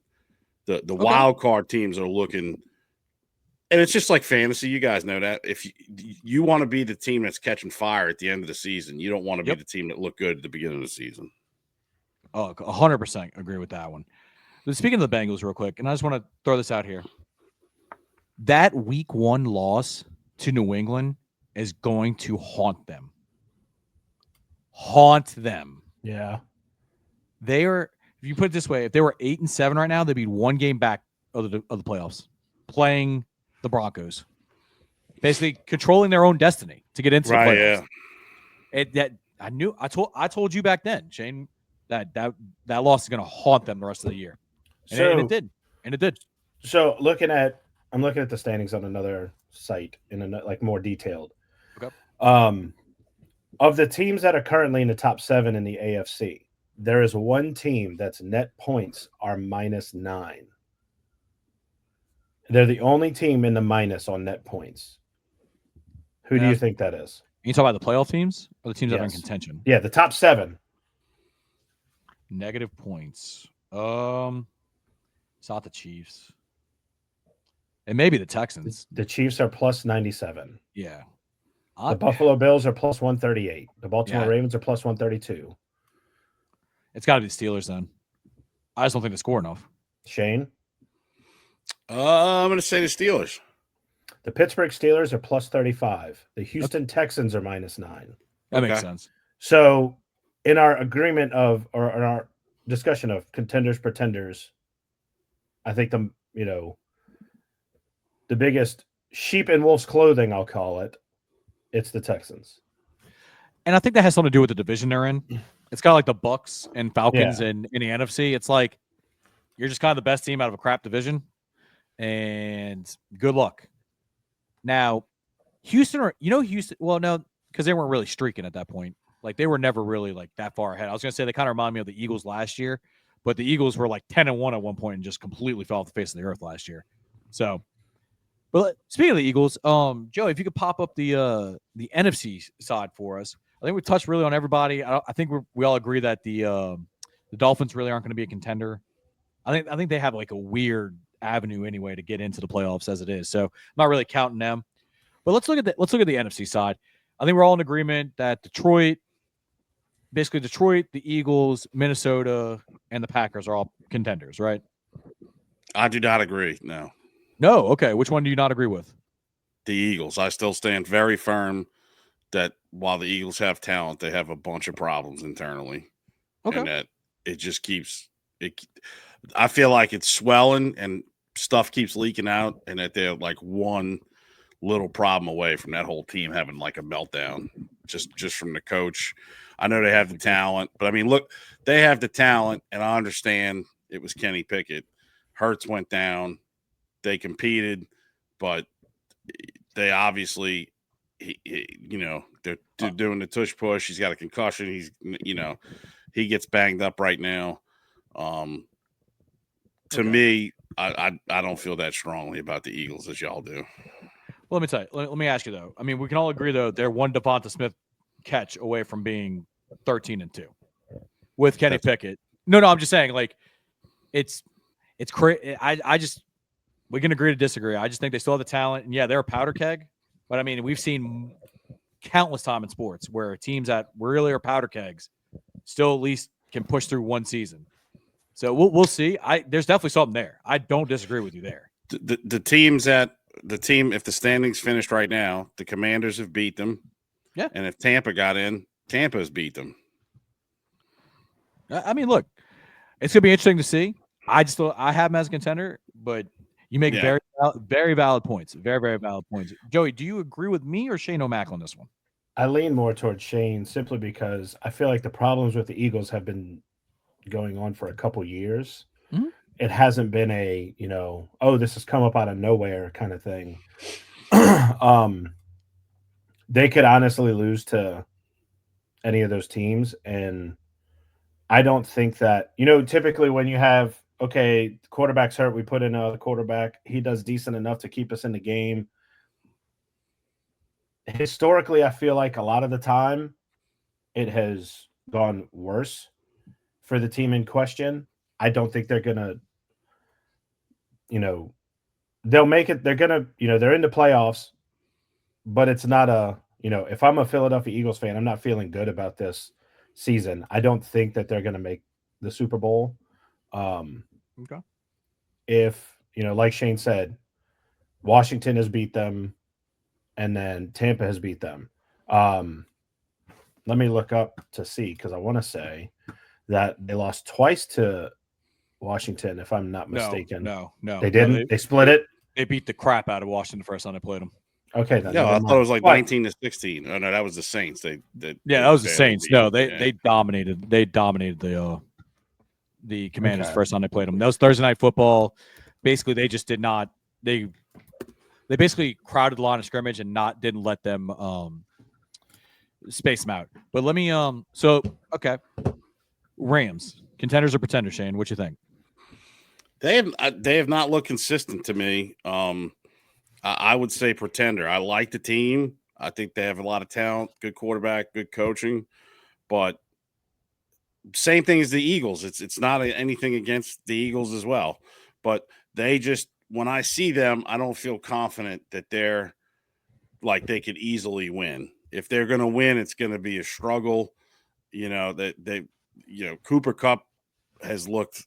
The wild card teams are looking, and it's just like fantasy. You guys know that. If you want to be the team that's catching fire at the end of the season, you don't want to be the team that looked good at the beginning of the season. Oh, 100% agree with that one. But speaking of the Bengals real quick, and I just want to throw this out here. That week 1 loss to New England is going to haunt them. Yeah. They are, if you put it this way, if they were 8-7 right now, they'd be 1 game back of the playoffs, playing the Broncos, basically controlling their own destiny to get into the playoffs. Yeah. I told you back then, Shane, that loss is going to haunt them the rest of the year, and it did. So I'm looking at the standings on another site more detailed. Okay. Of the teams that are currently in the top 7 in the AFC, there is one team that's net points are -9. They're the only team in the minus on net points. Who do you think that is? You talk about the playoff teams or the teams that are in contention? Yeah, the top 7. Negative points. It's not the Chiefs. It may be the Texans. The Chiefs are +97. Yeah. The Buffalo Bills are +138. The Baltimore Ravens are +132. It's got to be the Steelers then. I just don't think they score enough. Shane? I'm going to say the Steelers. The Pittsburgh Steelers are +35. The Houston Texans are -9. That makes sense. So in our agreement or in our discussion of contenders, pretenders, I think the biggest sheep in wolf's clothing, I'll call it, it's the Texans. And I think that has something to do with the division they're in. It's kind of like the Bucks and Falcons in the NFC. It's like you're just kind of the best team out of a crap division, and good luck. Now, Houston, well, no, because they weren't really streaking at that point. Like they were never really like that far ahead. I was going to say they kind of remind me of the Eagles last year, but the Eagles were like 10-1 at one point and just completely fell off the face of the earth last year. So, but speaking of the Eagles, Joe, if you could pop up the NFC side for us. I think we touched really on everybody. I think we all agree that the Dolphins really aren't going to be a contender. I think they have like a weird avenue anyway to get into the playoffs as it is. So I'm not really counting them. But let's look at the NFC side. I think we're all in agreement that Detroit, the Eagles, Minnesota, and the Packers are all contenders, right? I do not agree. No. No. Okay. Which one do you not agree with? The Eagles. I still stand very firm that while the Eagles have talent, they have a bunch of problems internally. Okay. And that it just keeps it. I feel like it's swelling and stuff keeps leaking out, and that they're like one little problem away from that whole team having like a meltdown, just from the coach. I know they have the talent, but I mean, look, they have the talent, and I understand it was Kenny Pickett. Hurts went down. They competed, but they obviously, they're doing the tush push. He's got a concussion. He's, he gets banged up right now. To me, I don't feel that strongly about the Eagles as y'all do. Well, let me tell you. Let me ask you though. I mean, we can all agree though they're one Devonta Smith catch away from being 13-2 with Kenny Pickett. No, I'm just saying like it's crazy. We can agree to disagree. I just think they still have the talent, and yeah, they're a powder keg. But I mean, we've seen countless time in sports where teams that really are powder kegs still at least can push through one season. So we'll see. There's definitely something there. I don't disagree with you there. The teams that the team, if the standings finished right now, the Commanders have beat them. Yeah. And if Tampa got in, Tampa has beat them. I mean, look, it's gonna be interesting to see. I have them as a contender, but you make very, very valid points. Very, very valid points. Joey, do you agree with me or Shane O'Mac on this one? I lean more towards Shane simply because I feel like the problems with the Eagles have been going on for a couple years. Mm-hmm. It hasn't been a, this has come up out of nowhere kind of thing. They could honestly lose to any of those teams. And I don't think that, typically when you have, okay, quarterback's hurt, we put in a quarterback, he does decent enough to keep us in the game. Historically, I feel like a lot of the time it has gone worse for the team in question. I don't think they're going to, they'll make it. They're going to, they're in the playoffs, but it's not if I'm a Philadelphia Eagles fan, I'm not feeling good about this season. I don't think that they're going to make the Super Bowl. Okay. If, like Shane said, Washington has beat them and then Tampa has beat them. Let me look up to see, because I want to say that they lost twice to Washington, if I'm not mistaken. No. They didn't? They split it? They beat the crap out of Washington the first time they played them. Okay. Then I thought it was like 19-16. Oh, no, that was the Saints. That was the Saints. No, they dominated. They dominated the Commanders the first time they played them. That was Thursday Night Football. Basically, they just did not. They basically crowded the line of scrimmage and didn't let them space them out. But let me okay. Rams, contenders or pretenders, Shane? What you think? They have not looked consistent to me. I would say pretender. I like the team. I think they have a lot of talent, good quarterback, good coaching, but same thing as the Eagles. It's not anything against the Eagles as well, but they just, when I see them, I don't feel confident that they're like they could easily win. If they're going to win, it's going to be a struggle. Cooper Kupp has looked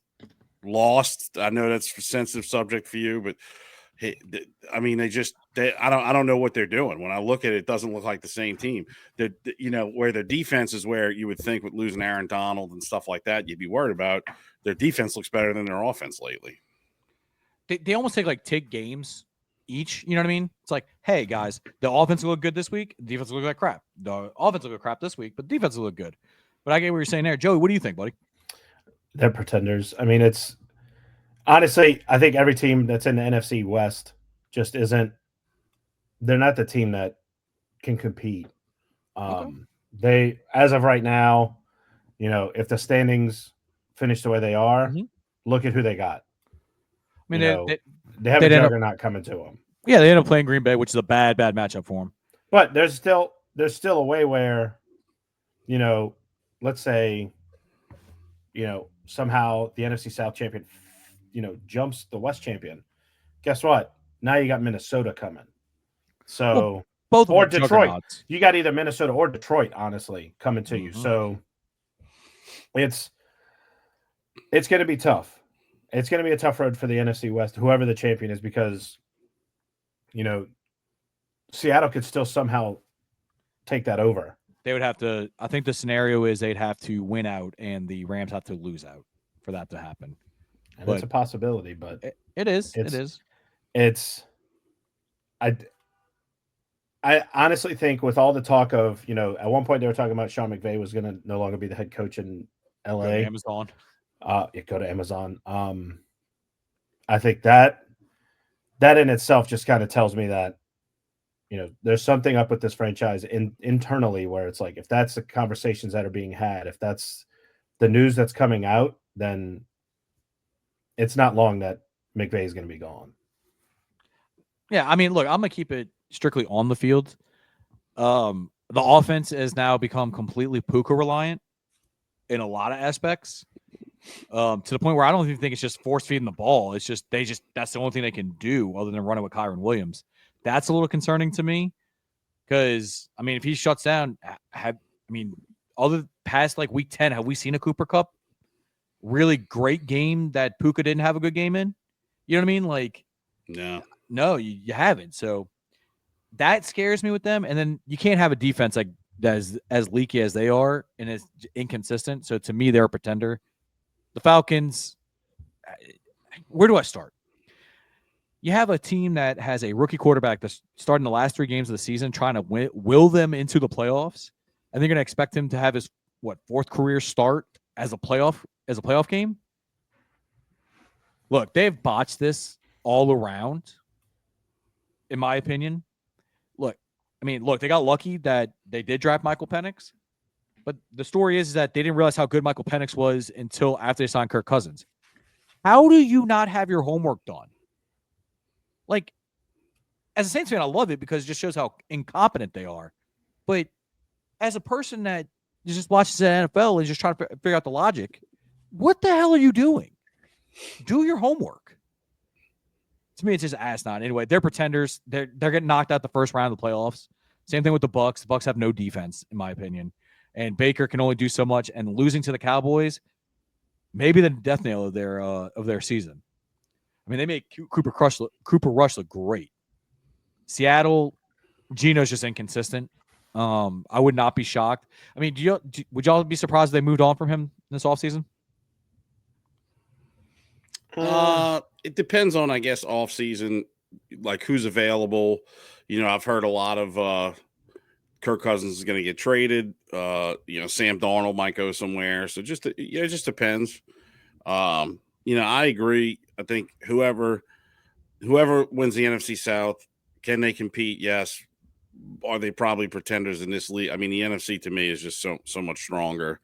lost. I know that's a sensitive subject for you, but I don't know what they're doing. When I look at it, it doesn't look like the same team. Where their defense is where you would think with losing Aaron Donald and stuff like that, you'd be worried about. Their defense looks better than their offense lately. They almost take games each. You know what I mean? It's like, hey guys, the offense will look good this week. The defense will look like crap. The offense will look crap this week, but the defense will look good. But I get what you're saying there, Joey. What do you think, buddy? They're pretenders. I mean, it's honestly, I think every team that's in the NFC West just isn't. They're not the team that can compete. They, as of right now, if the standings finish the way they are, look at who they got. I mean, they have a juggernaut coming to them. Yeah, they end up playing Green Bay, which is a bad matchup for them. But there's still a way where, let's say, somehow the NFC South champion, jumps the West champion. Guess what? Now you got Minnesota coming. So both or Detroit. You got either Minnesota or Detroit, honestly, coming to you. So it's going to be tough. It's going to be a tough road for the NFC West, whoever the champion is, because, Seattle could still somehow take that over. They would have to. I think the scenario is they'd have to win out, and the Rams have to lose out for that to happen. And it's a possibility, but it is. It is. It's. I honestly think with all the talk of, at one point they were talking about Sean McVay was going to no longer be the head coach in Go to LA. Amazon. Go to Amazon. I think that in itself just kind of tells me that, there's something up with this franchise internally where it's like, if that's the conversations that are being had, if that's the news that's coming out, then it's not long that McVay is going to be gone. Yeah, I mean, look, I'm gonna keep it strictly on the field. The offense has now become completely Puka reliant in a lot of aspects. To the point where I don't even think it's just force feeding the ball. It's just that's the only thing they can do other than running with Kyron Williams. That's a little concerning to me because I mean, if he shuts down, other past like week 10, have we seen a Cooper Kupp really great game that Puka didn't have a good game in? You know what I mean? Like, no, you haven't. So that scares me with them. And then you can't have a defense like that is as leaky as they are and is inconsistent. So to me, they're a pretender. The Falcons, where do I start? You have a team that has a rookie quarterback that's starting the last 3 games of the season, trying to will them into the playoffs, and they're going to expect him to have his 4th career start as a playoff game. Look, they've botched this all around, in my opinion. Look, they got lucky that they did draft Michael Penix, but the story is that they didn't realize how good Michael Penix was until after they signed Kirk Cousins. How do you not have your homework done? Like, as a Saints fan, I love it because it just shows how incompetent they are. But as a person that just watches the NFL and is just trying to figure out the logic, what the hell are you doing? Do your homework. To me, it's just asinine. Anyway, they're pretenders. They're getting knocked out the first round of the playoffs. Same thing with the Bucs. The Bucs have no defense, in my opinion. And Baker can only do so much. And losing to the Cowboys, maybe the death nail of their season. I mean, they make Cooper Rush look great. Seattle, Geno's just inconsistent. I would not be shocked. I mean, would y'all be surprised if they moved on from him this offseason? It depends on, I guess, off season, like who's available. I've heard a lot of Kirk Cousins is going to get traded. Sam Darnold might go somewhere. So it just depends. I agree. I think whoever wins the NFC South, can they compete? Yes. Are they probably pretenders in this league? I mean, the NFC to me is just so much stronger.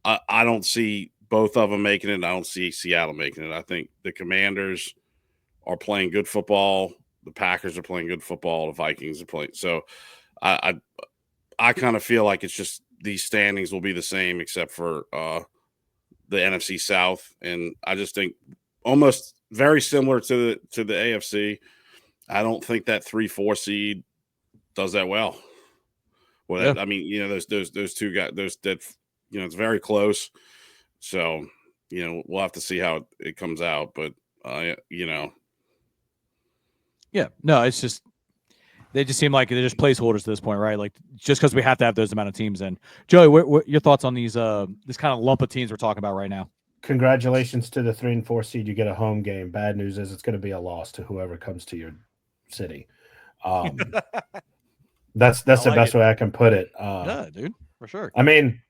I don't see both of them making it. I don't see Seattle making it. I think the Commanders are playing good football. The Packers are playing good football. The Vikings are playing. So I kind of feel like it's just these standings will be the same except for the NFC South. And I just think almost very similar to the AFC. I don't think that 3-4 seed does that well. Well, yeah. I mean, those two guys, it's very close. So, we'll have to see how it comes out. But, Yeah, no, it's just they just seem like they're just placeholders to this point, right? Like just because we have to have those amount of teams in. Joey, what your thoughts on these this kind of lump of teams we're talking about right now? Congratulations to the 3 and 4 seed. You get a home game. Bad news is it's going to be a loss to whoever comes to your city. That's the best way I can put it. Yeah, dude, for sure. I mean,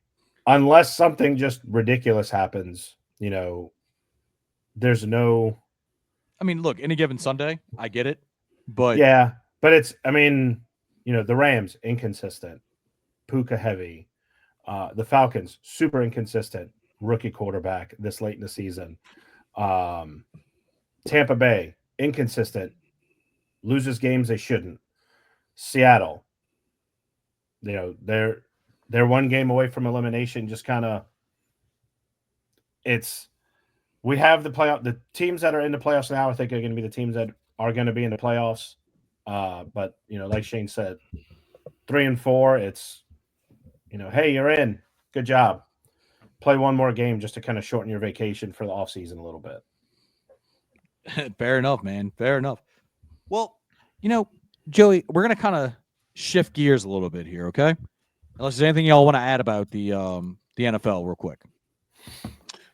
unless something just ridiculous happens, there's no. I mean, look, any given Sunday, I get it, but yeah, but it's. I mean, the Rams inconsistent, Puka heavy, the Falcons super inconsistent, rookie quarterback this late in the season. Tampa Bay inconsistent, loses games they shouldn't. Seattle, they're 1 game away from elimination. Just kind of, we have the teams that are in the playoffs now. I think are going to be the teams that are going to be in the playoffs. But like Shane said, 3 and 4, it's hey, you're in, good job. Play 1 more game just to kind of shorten your vacation for the offseason a little bit. Fair enough, man. Fair enough. Well, Joey, we're gonna kind of shift gears a little bit here, okay? Unless there's anything y'all want to add about the NFL real quick.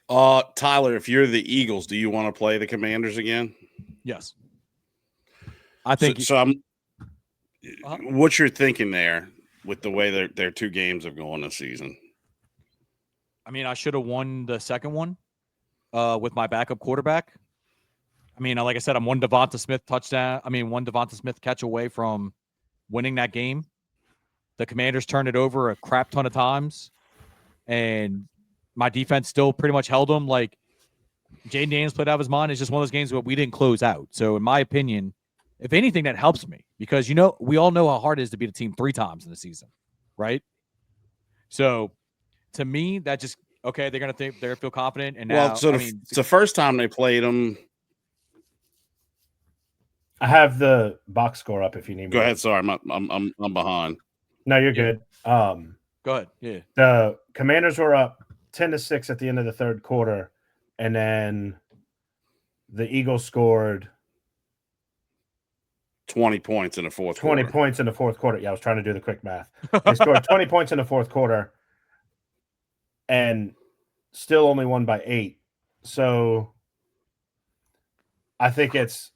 Tyler, if you're the Eagles, do you want to play the Commanders again? Yes. I think so. what you're thinking there with the way their 2 games have gone this season. I mean, I should have won the second one with my backup quarterback. I mean, like I said, I'm one Devonta Smith catch away from winning that game. The Commanders turned it over a crap ton of times, and my defense still pretty much held them. Like, Jaden Daniels played out of his mind. It's just one of those games where we didn't close out. So, in my opinion, if anything, that helps me because, we all know how hard it is to beat a team 3 times in the season, right? So, to me, that just okay. They're gonna feel confident, and now it's the first time they played them. I have the box score up if you need me. Go ahead. Sorry, I'm behind. No, you're good. Go ahead. Yeah. The Commanders were up 10-6 at the end of the third quarter, and then the Eagles scored 20 points in the fourth 20 quarter. points in the fourth quarter. Yeah, I was trying to do the quick math. They scored 20 points in the fourth quarter and still only won by 8. So I think it's,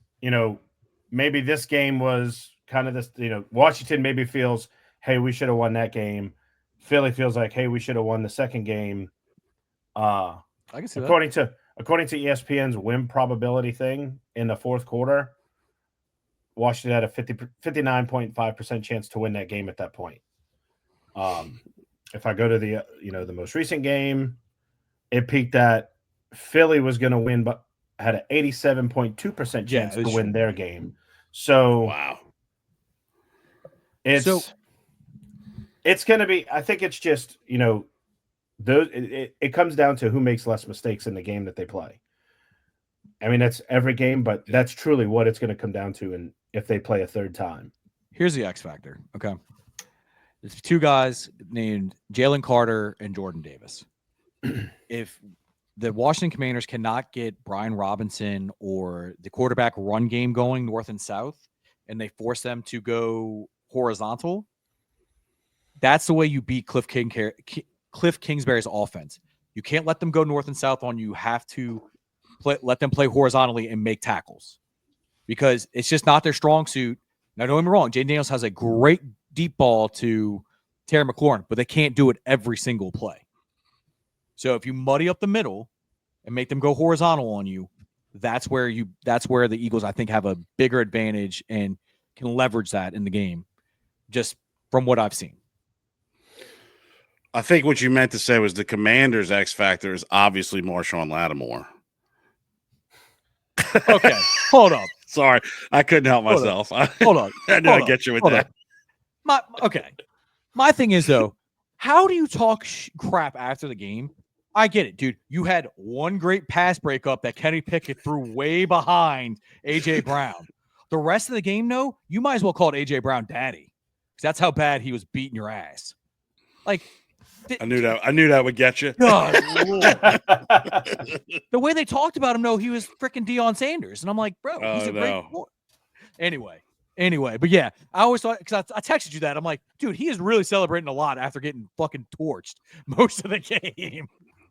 maybe this game was kind of this, Washington maybe feels, hey, we should have won that game. Philly feels like, hey, we should have won the second game. I can see according to ESPN's win probability thing in the fourth quarter, Washington had a 59.5% chance to win that game at that point. If I go to the the most recent game, it peaked at Philly was going to win, but had an 87.2% chance to win their game. So wow, it's going to be. I think it's just those. It comes down to who makes less mistakes in the game that they play. I mean, that's every game, but that's truly what it's going to come down to. And if they play a third time, here's the X factor. Okay, there's 2 guys named Jalen Carter and Jordan Davis. If the Washington Commanders cannot get Brian Robinson or the quarterback run game going north and south, and they force them to go horizontal, that's the way you beat Cliff Kingsbury's offense. You can't let them go north and south on you. You have to let them play horizontally and make tackles because it's just not their strong suit. Now, don't get me wrong. Jaden Daniels has a great deep ball to Terry McLaurin, but they can't do it every single play. So if you muddy up the middle and make them go horizontal on you, that's where the Eagles, I think, have a bigger advantage and can leverage that in the game, just from what I've seen. I think what you meant to say was the Commanders' X factor is obviously Marshawn Lattimore. Okay, hold up. Sorry, I couldn't help myself. Hold on. I knew I'd get you with that. My thing is, though, how do you talk crap after the game? I get it, dude. You had one great pass breakup that Kenny Pickett threw way behind A.J. Brown. The rest of the game, though, you might as well call it A.J. Brown daddy because that's how bad he was beating your ass. Like, I knew that would get you. God, the way they talked about him, though, he was freaking Deion Sanders, and I'm like, bro, he's a great. Anyway, but yeah, I always thought because I texted you that I'm like, dude, he is really celebrating a lot after getting fucking torched most of the game.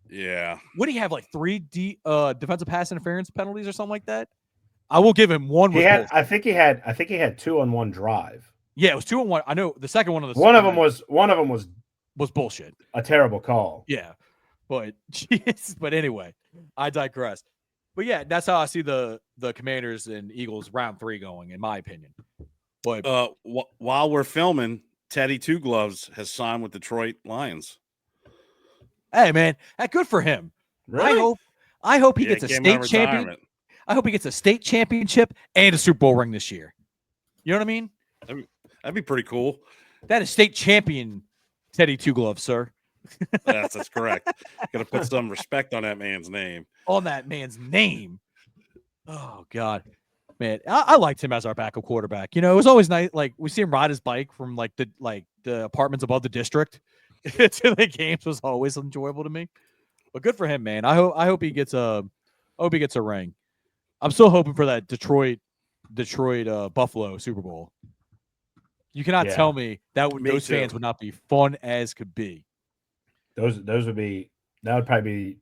Yeah. What do you have, like 3 defensive pass interference penalties or something like that? I will give him one. I think he had 2 on one drive. Yeah, it was 2 on 1. I know the second one of the one of them was bullshit. A terrible call. Yeah, but anyway, I digress. But yeah, that's how I see the Commanders and Eagles round 3 going, in my opinion. But while we're filming, Teddy Two Gloves has signed with Detroit Lions. Hey man, good for him. Really? I hope he gets a state champion. I hope he gets a state championship and a Super Bowl ring this year. You know what I mean? That'd be pretty cool. That is state champion Teddy Two Gloves, sir. That's correct. Got to put some respect on that man's name. On that man's name. Oh God, man, I liked him as our backup quarterback. It was always nice. Like we see him ride his bike from the apartments above the district to the games was always enjoyable to me. But good for him, man. I hope he gets a ring. I'm still hoping for that Detroit Buffalo Super Bowl. You cannot tell me that those fans would not be fun as could be. Those would be. That would probably be.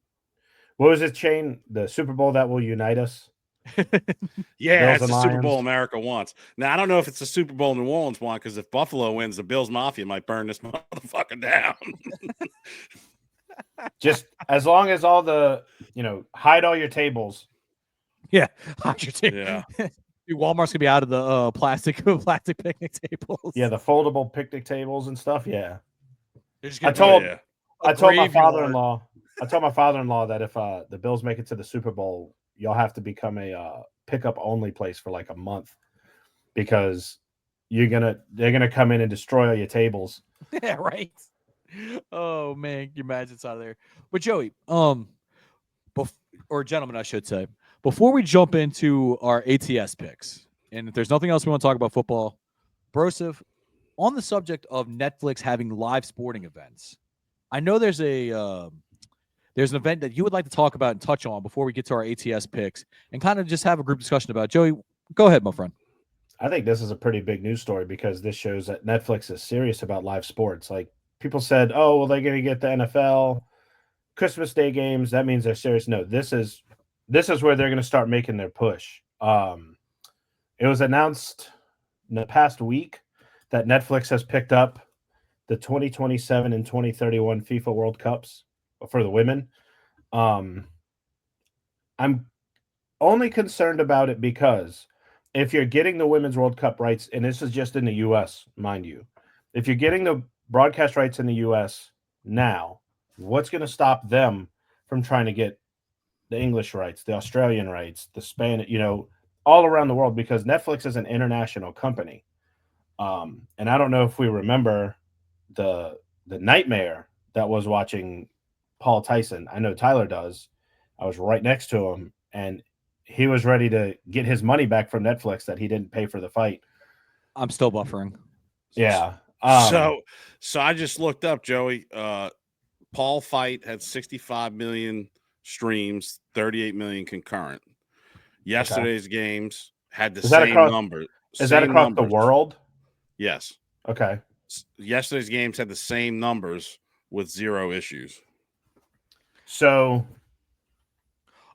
What was it, Shane? The Super Bowl that will unite us. Yeah, Bills it's and the Super Bowl Lions. America wants. Now I don't know if it's the Super Bowl New Orleans want, because if Buffalo wins, the Bills Mafia might burn this motherfucker down. Just as long as all the, hide all your tables. Yeah. Hide your tape. Yeah. Dude, Walmart's gonna be out of the plastic picnic tables. Yeah, the foldable picnic tables and stuff. Yeah. They're just I gonna told yeah. I told my graveyard. father-in-law that if the Bills make it to the Super Bowl, y'all have to become a pickup only place for like a month, because they're gonna come in and destroy all your tables. Yeah, right. Oh man, you imagine it's out of there. But Joey, or gentlemen, I should say, before we jump into our ATS picks, and if there's nothing else we want to talk about football, Broseph, on the subject of Netflix having live sporting events, I know there's an event that you would like to talk about and touch on before we get to our ATS picks and kind of just have a group discussion about. Joey, go ahead, my friend. I think this is a pretty big news story, because this shows that Netflix is serious about live sports. Like, people said, "Oh, well, they're going to get the NFL Christmas Day games. That means they're serious." No, this is where they're going to start making their push. It was announced in the past week that Netflix has picked up the 2027 and 2031 FIFA World Cups for the women. I'm only concerned about it because if you're getting the Women's World Cup rights, and this is just in the U.S., mind you, if you're getting the broadcast rights in the U.S. now, what's going to stop them from trying to get the English rights, the Australian rights, the Spanish, all around the world? Because Netflix is an international company. And I don't know if we remember the nightmare that was watching Paul Tyson. I know Tyler does. I was right next to him, and he was ready to get his money back from Netflix that he didn't pay for the fight. I'm still buffering. Yeah. So I just looked up, Joey. Paul fight had 65 million streams, 38 million concurrent. Yesterday's games had the same number. Is that across the world? Yes. Okay. Yesterday's games had the same numbers with 0 issues. So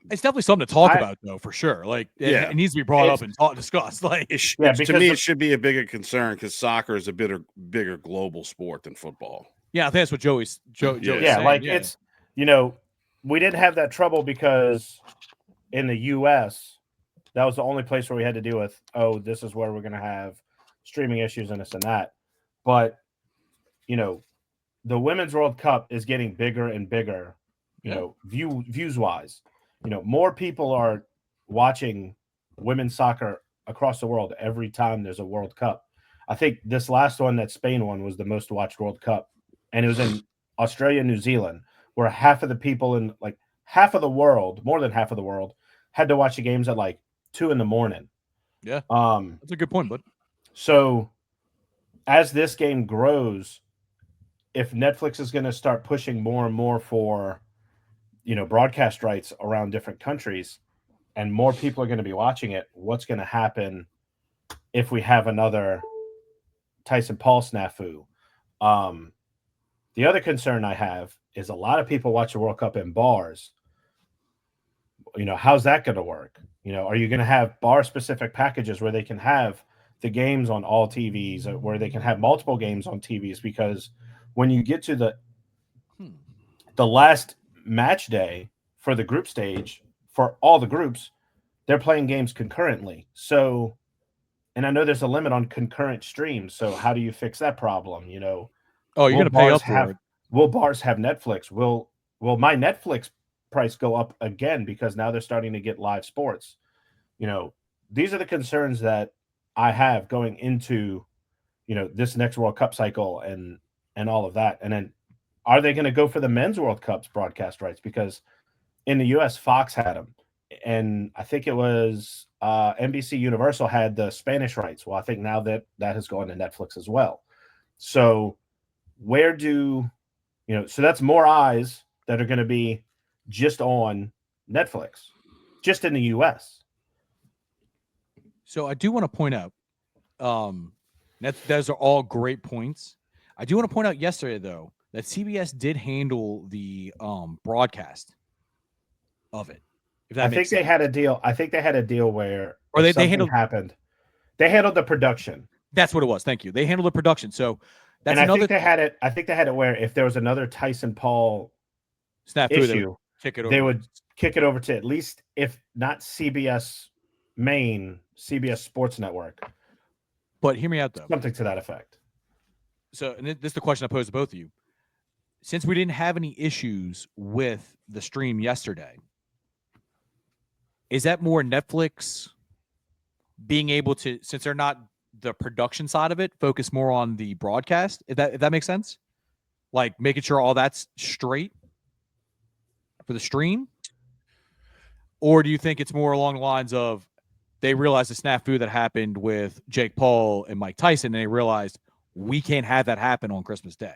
it's definitely something to talk about, though, for sure. Like, it needs to be brought up and discussed. Like, to me, it should be a bigger concern, because soccer is a bigger global sport than football. Yeah, I think that's what Joey's saying. It's, we didn't have that trouble because in the U.S., that was the only place where we had to deal with, oh, this is where we're going to have streaming issues and this and that. But, the Women's World Cup is getting bigger and bigger, views-wise. More people are watching women's soccer across the world every time there's a World Cup. I think this last one that Spain won was the most watched World Cup, and it was in Australia, New Zealand, where half of the people in half of the world, more than half of the world, had to watch the games at 2 a.m. Yeah. That's a good point, bud. So as this game grows, if Netflix is going to start pushing more and more for, broadcast rights around different countries, and more people are going to be watching it, what's going to happen if we have another Tyson Paul snafu? The other concern I have is a lot of people watch the World Cup in bars. How's that going to work? Are you going to have bar-specific packages where they can have the games on all TVs, or where they can have multiple games on TVs? Because when you get to the last match day for the group stage, for all the groups, they're playing games concurrently. So, and I know there's a limit on concurrent streams. So how do you fix that problem? Oh, you're going to pay up for it. Will bars have Netflix? Will my Netflix price go up again, because now they're starting to get live sports? These are the concerns that I have going into, this next World Cup cycle and all of that. And then, are they going to go for the Men's World Cup's broadcast rights? Because in the U.S., Fox had them, and I think it was NBC Universal had the Spanish rights. Well, I think now that has gone to Netflix as well. So where do so that's more eyes that are going to be just on Netflix, just in the U.S. So I do want to point out, those are all great points. I do want to point out yesterday, though, that CBS did handle the broadcast of it. If that I makes think sense. they had a deal. I think they had a deal where Or if they something handled- happened. They handled the production. That's what it was. Thank you. They handled the production. So that's And I another think they had it. I think they had it where if there was another Tyson Paul snafu issue, kick it over. they would kick it over to at least, if not CBS main, CBS Sports Network. But hear me out though. Something to that effect. So, and this is the question I posed to both of you. Since we didn't have any issues with the stream yesterday, is that more Netflix being able to, since they're not the production side of it, focus more on the broadcast? If that makes sense, like making sure all that's straight for the stream, or do you think it's more along the lines of they realized the snafu that happened with Jake Paul and Mike Tyson, and they realized we can't have that happen on Christmas Day?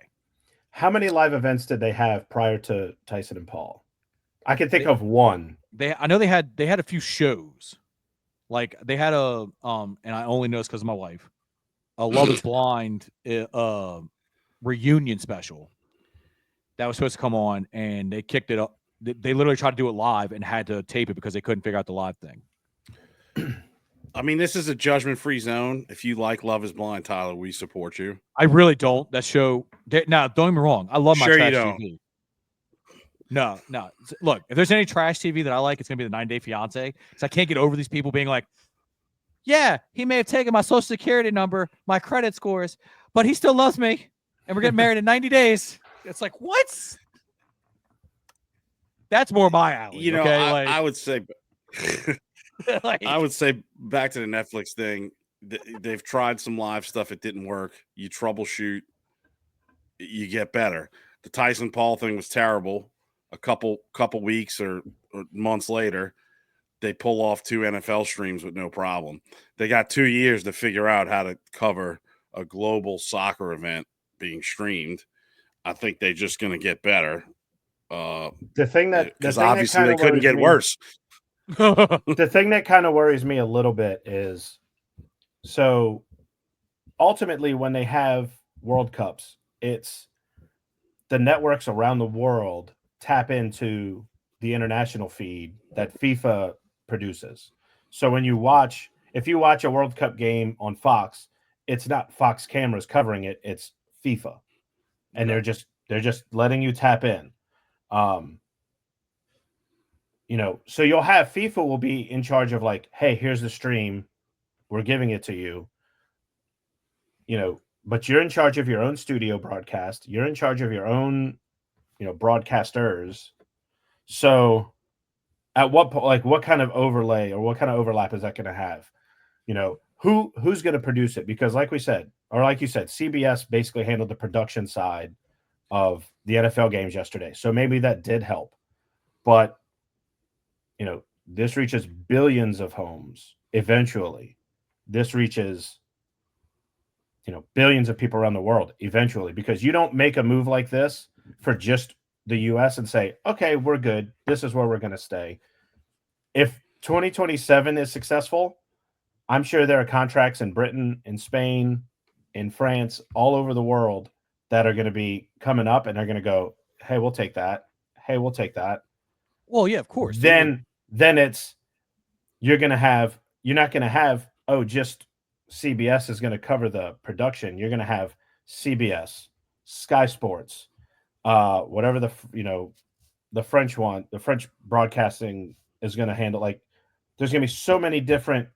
How many live events did they have prior to Tyson and Paul? I can think of one. I know they had a few shows. Like they had a and I only know this because of my wife, a Love is Blind reunion special that was supposed to come on, and they kicked it up. They literally tried to do it live and had to tape it because they couldn't figure out the live thing. I mean, this is a judgment-free zone. If you like Love is Blind, Tyler, we support you. I really don't. That show. Now, don't get me wrong. I love my Sure you trash don't. TV. No. Look, if there's any trash TV that I like, it's gonna be the 9 Day Fiance. Because I can't get over these people being like, "Yeah, he may have taken my social security number, my credit scores, but he still loves me, and we're getting married in 90 days." It's like, what? That's more my alley. You know, okay? I would say, like, I would say back to the Netflix thing. They've tried some live stuff; it didn't work. You troubleshoot, you get better. The Tyson Paul thing was terrible. A couple weeks or months later, they pull off 2 NFL streams with no problem. They got 2 years to figure out how to cover a global soccer event being streamed. I think they're just going to get better. The thing that because obviously they couldn't get worse. The thing that kind of worries me a little bit is, so ultimately when they have World Cups, it's the networks around the world tap into the international feed that FIFA produces. So when you watch, if you watch a World Cup game on Fox, it's not Fox cameras covering it, it's FIFA. And they're just letting you tap in. You know, so you'll have FIFA will be in charge of like, hey, here's the stream, we're giving it to you. You know, but you're in charge of your own studio broadcast. You're in charge of your own, you know, broadcasters. So at what point, like what kind of overlay or what kind of overlap is that going to have? You know, who's going to produce it? Because like we said, or like you said, CBS basically handled the production side of the NFL games yesterday. So maybe that did help. But, you know, this reaches billions of homes eventually. This reaches, you know, billions of people around the world eventually, because you don't make a move like this for just the US and say, okay, we're good. This is where we're going to stay. If 2027 is successful, I'm sure there are contracts in Britain, in Spain, in France, all over the world that are going to be coming up, and they're going to go, hey, we'll take that. Hey, we'll take that. well, yeah, of course. Then it's, you're not going to have, oh, just CBS is going to cover the production. You're going to have CBS, Sky Sports, whatever the French one, the French broadcasting is going to handle. Like, there's going to be so many different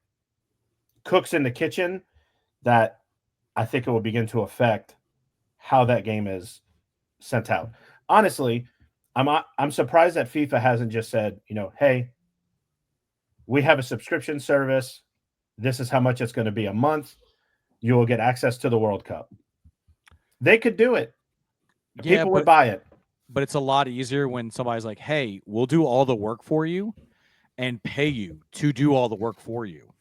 cooks in the kitchen that I think it will begin to affect how that game is sent out. Honestly, I'm surprised that FIFA hasn't just said, you know, hey, we have a subscription service. This is how much it's going to be a month. You will get access to the World Cup. They could do it. Yeah, People would buy it. But it's a lot easier when somebody's like, hey, we'll do all the work for you and pay you to do all the work for you.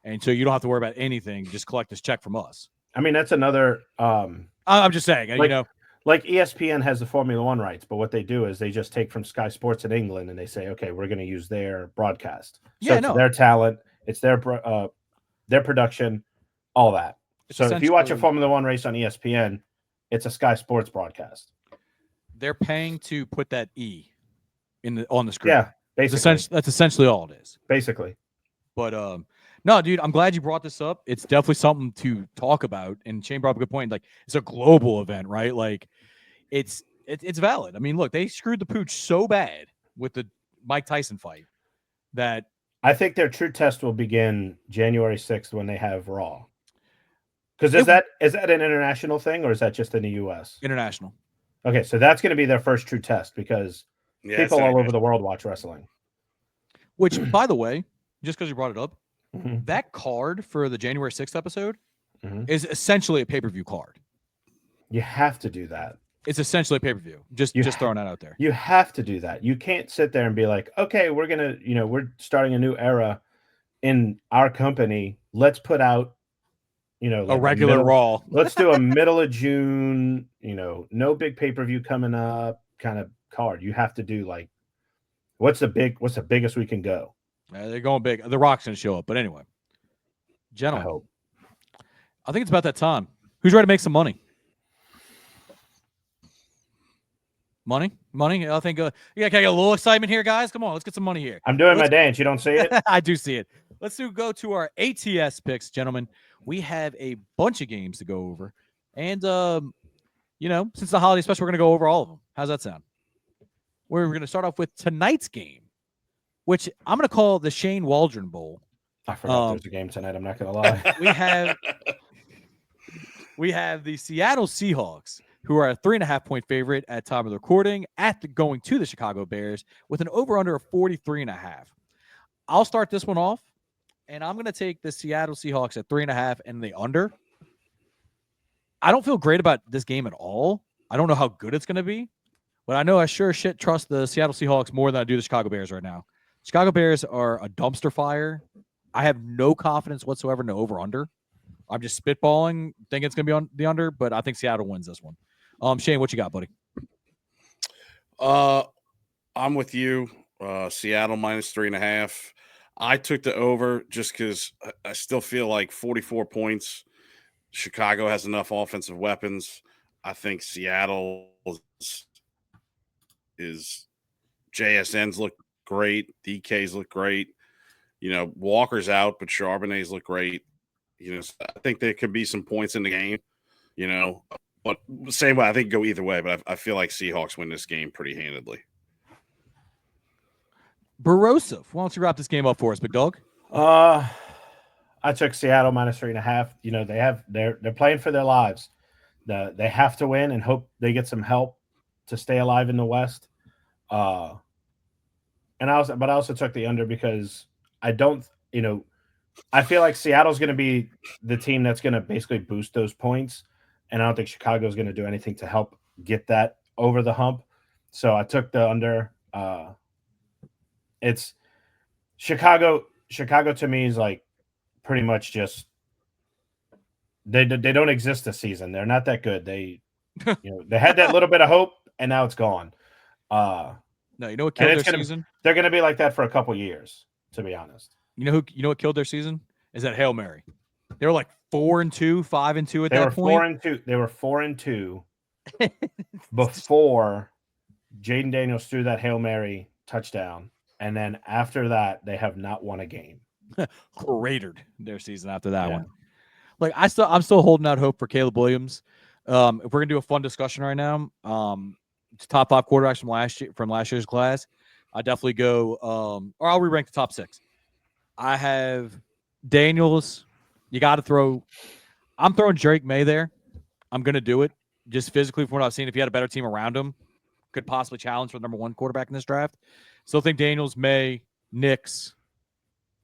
And so you don't have to worry about anything. Just collect this check from us. I mean, that's another. I'm just saying, like, you know. Like ESPN has the Formula One rights, but what they do is they just take from Sky Sports in England and they say, okay, we're going to use their broadcast. So it's their talent, it's their production, all that. So if you watch a Formula One race on ESPN, it's a Sky Sports broadcast. They're paying to put that E on the screen. Yeah. Basically. That's essentially all it is. Basically. But no, dude, I'm glad you brought this up. It's definitely something to talk about. And Shane brought up a good point. Like, it's a global event, right? Like, it's valid. I mean, look, they screwed the pooch so bad with the Mike Tyson fight that I think their true test will begin January 6th when they have Raw. Because is that an international thing or is that just in the US? international. Okay, so that's going to be their first true test because people all over the world watch wrestling. Which, by the way, just because you brought it up, Mhm. that card for the January 6th episode Mhm. is essentially a pay-per-view card. You have to do that. It's essentially a pay-per-view. Just throwing that out there. You have to do that. You can't sit there and be like, okay, we're going to, we're starting a new era in our company. Let's put out, like a regular Raw. Let's do a middle of June, no big pay-per-view coming up kind of card. You have to do like, what's the biggest we can go? They're going big. The Rock's going to show up. But anyway, gentlemen, I hope. I think it's about that time. Who's ready to make some money? Money. I think can I get a little excitement here, guys? Come on, let's get some money here. I'm doing my dance. You don't see it? I do see it. Let's go to our ATS picks, gentlemen. We have a bunch of games to go over. And, since the holiday special, we're going to go over all of them. How's that sound? We're going to start off with tonight's game, which I'm going to call the Shane Waldron Bowl. I forgot there's a game tonight. I'm not going to lie. We have the Seattle Seahawks, who are a 3.5-point favorite at time of the recording, going to the Chicago Bears with an over-under of 43.5. I'll start this one off, and I'm going to take the Seattle Seahawks at 3.5 and the under. I don't feel great about this game at all. I don't know how good it's going to be, but I know I sure shit trust the Seattle Seahawks more than I do the Chicago Bears right now. Chicago Bears are a dumpster fire. I have no confidence whatsoever in the over-under. I'm just spitballing, thinking it's going to be on the under, but I think Seattle wins this one. Shane, what you got, buddy? I'm with you. Seattle minus 3.5. I took the over just because I still feel like 44 points. Chicago has enough offensive weapons. I think Seattle is JSN's look great. DK's look great. Walker's out, but Charbonnet's look great. I think there could be some points in the game, but same way, I think go either way, but I feel like Seahawks win this game pretty handedly. Barosov, why don't you wrap this game up for us, big dog? I took Seattle minus 3.5. They're playing for their lives. They have to win and hope they get some help to stay alive in the West. But I also took the under because I feel like Seattle's going to be the team that's going to basically boost those points, and I don't think Chicago's going to do anything to help get that over the hump. So I took the under. It's Chicago. Chicago to me is like pretty much just they don't exist this season. They're not that good. They they had that little bit of hope, and now it's gone. No, you know what killed their season? They're going to be like that for a couple years, to be honest. You know what killed their season? Is that Hail Mary. They were like 4-2, 5-2 at that point. They were 4-2 before Jaden Daniels threw that Hail Mary touchdown. And then after that, they have not won a game. Cratered their season after that one. Like I'm still holding out hope for Caleb Williams. If we're gonna do a fun discussion right now, top 5 quarterbacks from last year's class, I definitely go or I'll re-rank the top 6. I have Daniels. You got to throw. I'm throwing Drake May there. I'm going to do it just physically from what I've seen. If he had a better team around him, could possibly challenge for the number 1 quarterback in this draft. Still think Daniels, May, Nix,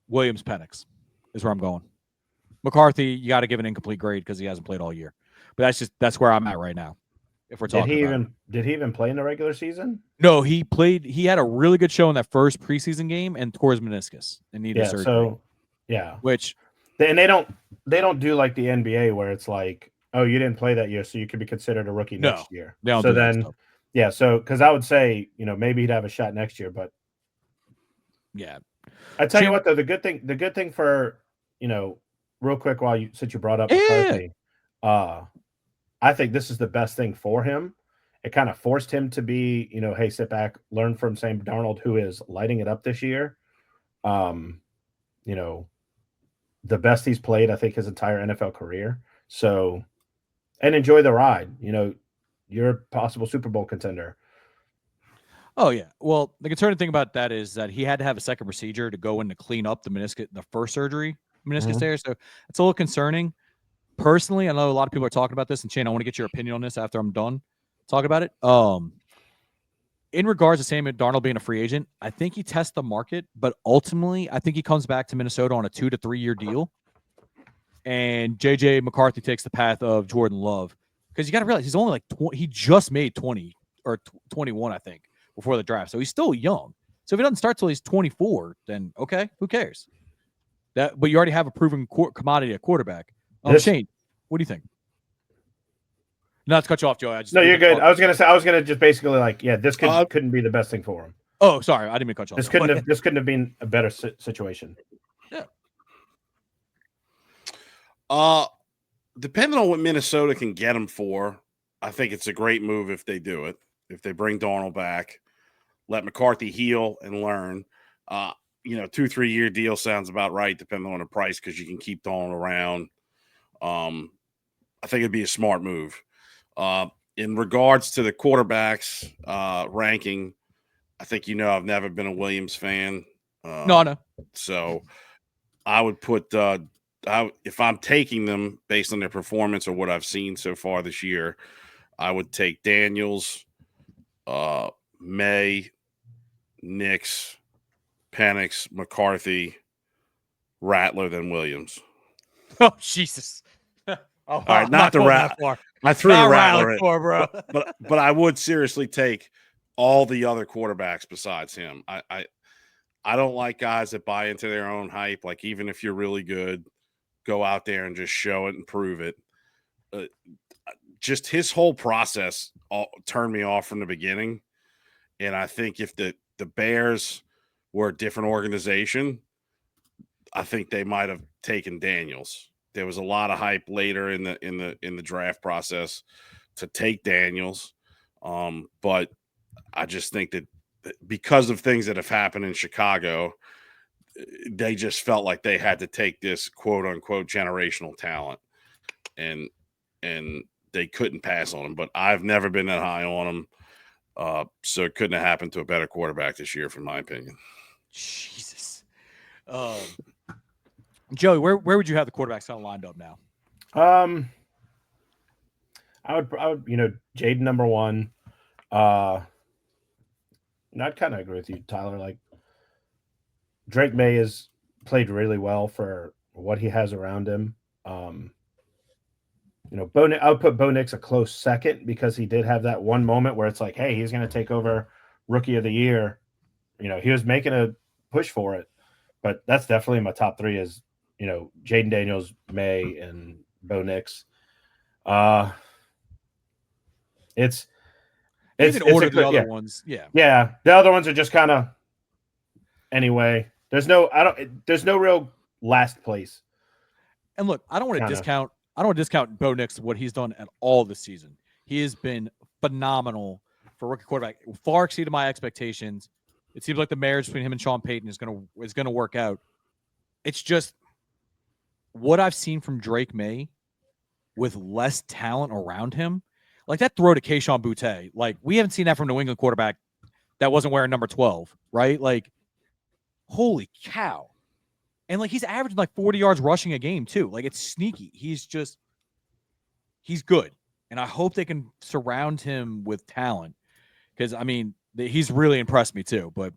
Williams, Penix is where I'm going. McCarthy, you got to give an incomplete grade because he hasn't played all year. But that's where I'm at right now. If we're talking did he even play in the regular season? No, he played. He had a really good show in that first preseason game and tore his meniscus and needed surgery. So they don't do like the NBA where it's like, oh, you didn't play that year, so you could be considered a rookie next year. So then, because I would say maybe he'd have a shot next year, but yeah, I tell you what though, the good thing for real quick since you brought up McCarthy, I think this is the best thing for him it kind of forced him to be, hey, sit back, learn from Sam Darnold, who is lighting it up this year. The best he's played, I think, his entire NFL career. So, and enjoy the ride. You're a possible Super Bowl contender. Oh yeah. Well, the concerning thing about that is that he had to have a second procedure to go in to clean up the meniscus, the first surgery meniscus there. So it's a little concerning. Personally, I know a lot of people are talking about this, and Shane, I want to get your opinion on this after I'm done talking about it. In regards to Sam Darnold being a free agent, I think he tests the market, but ultimately, I think he comes back to Minnesota on a 2 to 3 year deal. And JJ McCarthy takes the path of Jordan Love, because you got to realize he's only like he just made 20 or 21, I think, before the draft, so he's still young. So if he doesn't start till he's 24, then okay, who cares? But you already have a proven commodity at quarterback. Shane, what do you think? Not to cut you off, Joe. No, you're good. I was gonna just basically this couldn't be the best thing for him. Oh, sorry, I didn't mean to cut you off. This couldn't have been a better situation. Yeah. Depending on what Minnesota can get him for, I think it's a great move if they do it. If they bring Darnold back, let McCarthy heal and learn. 2-3 year deal sounds about right, depending on the price, because you can keep Darnold around. I think it'd be a smart move. In regards to the quarterbacks ranking, I think I've never been a Williams fan. No. So I would put if I'm taking them based on their performance or what I've seen so far this year, I would take Daniels, May, Nix, Penix, McCarthy, Rattler, then Williams. Oh, Jesus. All right, not the Rattler. I threw the Rattler in, bro. but I would seriously take all the other quarterbacks besides him. I don't like guys that buy into their own hype. Like, even if you're really good, go out there and just show it and prove it. Just his whole process turned me off from the beginning. And I think if the Bears were a different organization, I think they might have taken Daniels. There was a lot of hype later in the draft process to take Daniels, but I just think that because of things that have happened in Chicago, they just felt like they had to take this quote unquote generational talent, and they couldn't pass on him. But I've never been that high on him, so it couldn't have happened to a better quarterback this year, from my opinion. Jesus. Joey, where would you have the quarterbacks kind of lined up now? I would Jaden number one. I'd kind of agree with you, Tyler. Like, Drake May has played really well for what he has around him. I would put Bo Nix a close second, because he did have that one moment where it's like, hey, he's going to take over Rookie of the Year. He was making a push for it, but that's definitely my top three is, Jaden Daniels, May, and Bo Nix. It's order the other ones. Yeah. Yeah. The other ones are just kind of anyway. There's no real last place. And look, I don't want to discount Bo Nix, what he's done at all this season. He has been phenomenal for rookie quarterback. Far exceeded my expectations. It seems like the marriage between him and Sean Payton is gonna work out. It's just what I've seen from Drake May with less talent around him. Like that throw to Keyshawn Boutte. Like, we haven't seen that from New England quarterback that wasn't wearing number 12, right? Like, holy cow. And like, he's averaging like 40 yards rushing a game too. Like, it's sneaky. He's good. And I hope they can surround him with talent, because he's really impressed me too. But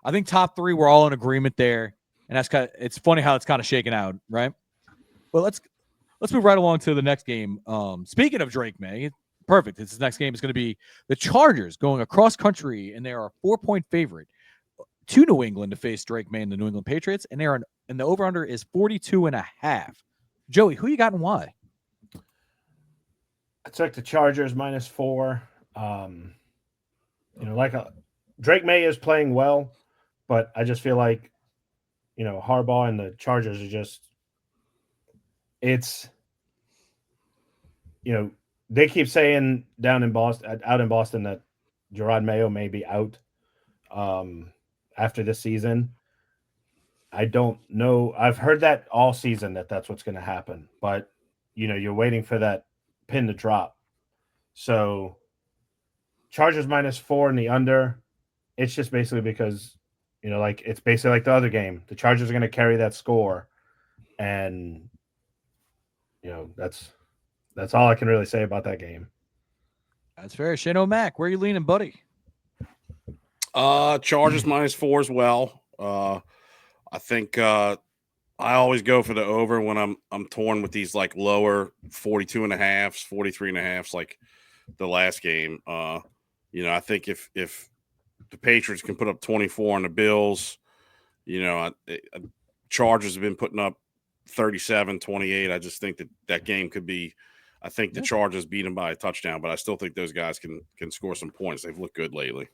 I think top three, we're all in agreement there. And it's funny how it's kind of shaken out, right? But let's move right along to the next game. Speaking of Drake May, perfect. This next game is going to be the Chargers going across country, and they are a 4-point favorite to New England to face Drake May and the New England Patriots, and the over-under is 42.5. Joey, who you got and why? I took the Chargers -4. Drake May is playing well, but I just feel like, Harbaugh and the Chargers are just, it's, they keep saying out in Boston, that Gerard Mayo may be out after this season. I don't know. I've heard that all season that's what's going to happen, but you're waiting for that pin to drop. So Chargers -4 in the under. It's just basically because it's basically like the other game. The Chargers are going to carry that score, and that's all I can really say about that game. That's fair. Shane O'Mac, where are you leaning, buddy? Chargers -4 as well. I think I always go for the over when I'm torn with these like lower 42.5s, 43.5s, like the last game. I think if the Patriots can put up 24 on the Bills, Chargers have been putting up 37, 28. I just think that game could be. I think the Chargers beat them by a touchdown, but I still think those guys can score some points. They've looked good lately.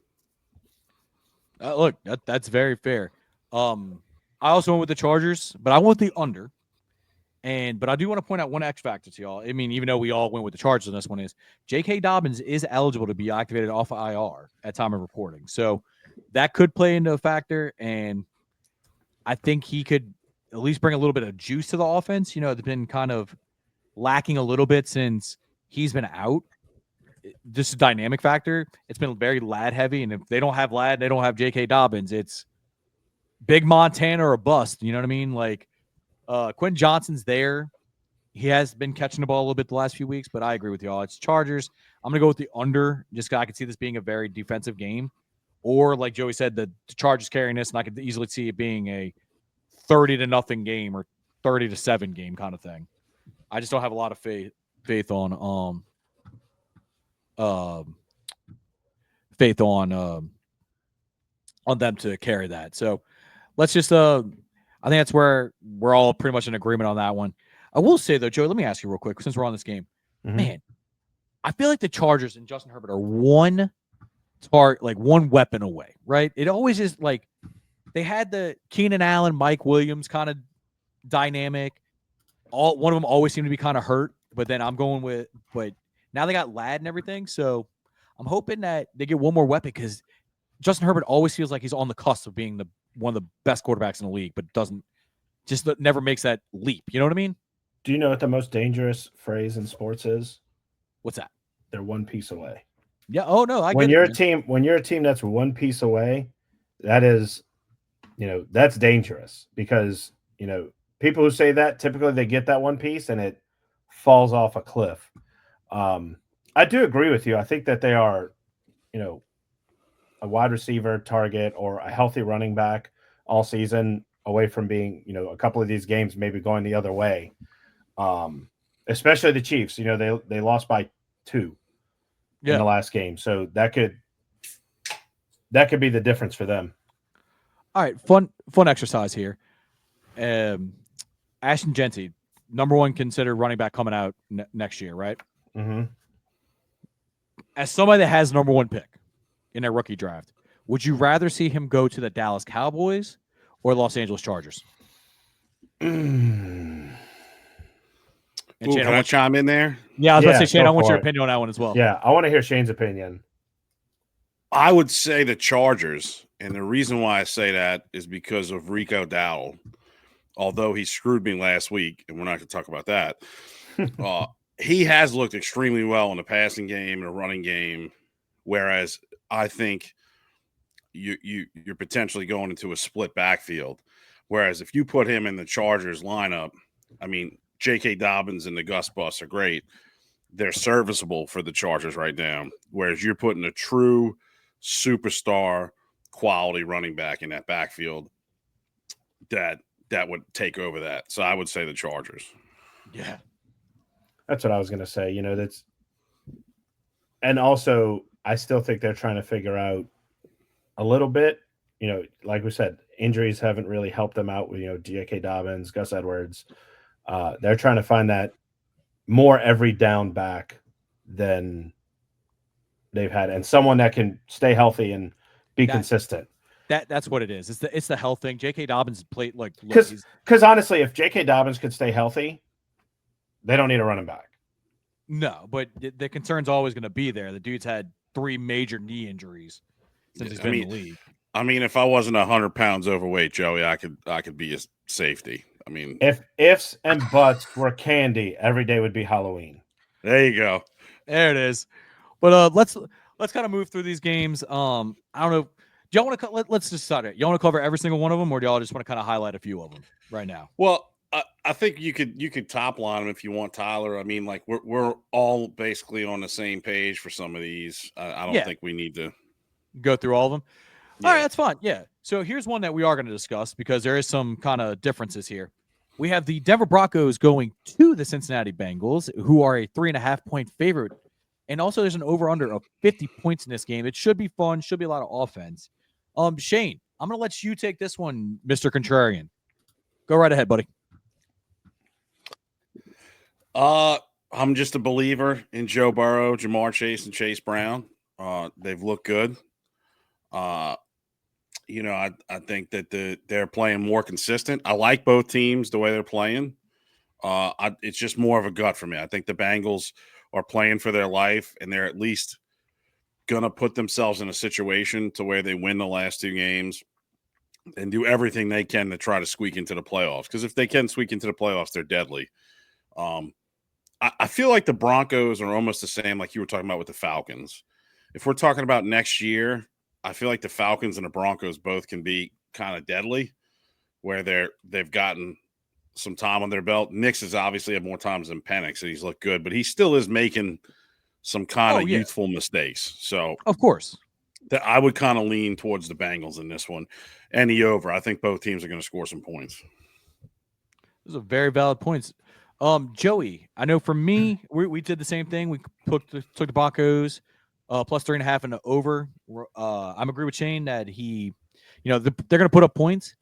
Look, that's very fair. I also went with the Chargers, but I went the under. But I do want to point out one X factor to y'all. I mean, even though we all went with the Chargers on this one, is J.K. Dobbins is eligible to be activated off of IR at time of reporting. So that could play into a factor, and I think he could at least bring a little bit of juice to the offense. It's been kind of lacking a little bit since he's been out. This is a dynamic factor. It's been very Ladd heavy, and if they don't have Ladd, they don't have J.K. Dobbins. It's big Montana or bust. You know what I mean? Like, Quentin Johnston's there. He has been catching the ball a little bit the last few weeks, but I agree with y'all. It's Chargers. I'm going to go with the under, just because I could see this being a very defensive game. Or, like Joey said, the Chargers carrying this, and I could easily see it being a 30-0 game or 30-7 game kind of thing. I just don't have a lot of faith on them to carry that. So let's just I think that's where we're all pretty much in agreement on that one. I will say though, Joey, let me ask you real quick since we're on this game. Mm-hmm. Man, I feel like the Chargers and Justin Herbert are one weapon away, right? It always is like they had the Keenan Allen, Mike Williams kind of dynamic. One of them always seemed to be kind of hurt, but now they got Ladd and everything. So I'm hoping that they get one more weapon, because Justin Herbert always feels like he's on the cusp of being one of the best quarterbacks in the league, but never makes that leap. You know what I mean? Do you know what the most dangerous phrase in sports is? What's that? They're one piece away. Yeah. Oh no, when you're a team that's one piece away, that is, that's dangerous, because people who say that typically they get that one piece and it falls off a cliff. I do agree with you. I think that they are, a wide receiver target or a healthy running back all season away from being, a couple of these games maybe going the other way. Especially the Chiefs, they lost by 2 in the last game. So that could be the difference for them. All right. Fun exercise here. Ashton Genty, number 1 considered running back coming out next year, right? Mm-hmm. As somebody that has number 1 pick in their rookie draft, would you rather see him go to the Dallas Cowboys or Los Angeles Chargers? Can I chime in there? Yeah, I was about to say, Shane, I want your opinion on that one as well. Yeah, I want to hear Shane's opinion. I would say the Chargers, and the reason why I say that is because of Rico Dowdle. Although he screwed me last week, and we're not going to talk about that, he has looked extremely well in the passing game and the running game, whereas I think you're potentially going into a split backfield. Whereas if you put him in the Chargers lineup, I mean, J.K. Dobbins and the Gus Bus are great. They're serviceable for the Chargers right now, whereas you're putting a true superstar quality running back in that backfield that would take over that. So I would say the Chargers. Yeah. That's what I was going to say. And also I still think they're trying to figure out a little bit, like we said, injuries haven't really helped them out with, J.K. Dobbins, Gus Edwards. They're trying to find that more every down back than they've had, and someone that can stay healthy and be consistent. That's what it is. It's the health thing. J.K. Dobbins played because honestly, if J.K. Dobbins could stay healthy, they don't need a running back. No, but the concern's always going to be there. The dude's had 3 major knee injuries since he's been in the league. I mean, if I wasn't 100 pounds overweight, Joey, I could be a safety. I mean, If ifs and buts were candy, every day would be Halloween. there you go. There it is. But let's kind of move through these games. I don't know. Do y'all want to let's just start it. Y'all want to cover every single one of them, or do y'all just want to kind of highlight a few of them right now? Well, I think you could top line them if you want, Tyler. I mean, like we're all basically on the same page for some of these. I don't think we need to go through all of them. Yeah. All right, that's fine. Yeah. So here's one that we are going to discuss because there is some kind of differences here. We have the Denver Broncos going to the Cincinnati Bengals, who are a 3.5-point favorite. And also there's an over-under of 50 points in this game. It should be fun, should be a lot of offense. Shane, I'm going to let you take this one, Mr. Contrarian. Go right ahead, buddy. I'm just a believer in Joe Burrow, Jamar Chase, and Chase Brown. They've looked good. You know, I think that they're playing more consistent. I like both teams the way they're playing. It's just more of a gut for me. I think the Bengals are playing for their life, and they're at least gonna put themselves in a situation to where they win the last 2 games and do everything they can to try to squeak into the playoffs. Because if they can squeak into the playoffs, they're deadly. I feel like the Broncos are almost the same, like you were talking about with the Falcons. If we're talking about next year, I feel like the Falcons and the Broncos both can be kind of deadly, where they've gotten some time on their belt. Knicks has obviously had more times than Penix, and he's looked good, but he still is making some kind of youthful mistakes. So, of course, I would kind of lean towards the Bengals in this one and the over. I think both teams are going to score some points. Those are very valid points. Joey, I know for me, we did the same thing. We took the Broncos plus 3.5 and the over. I'm agree with Shane that they're going to put up points.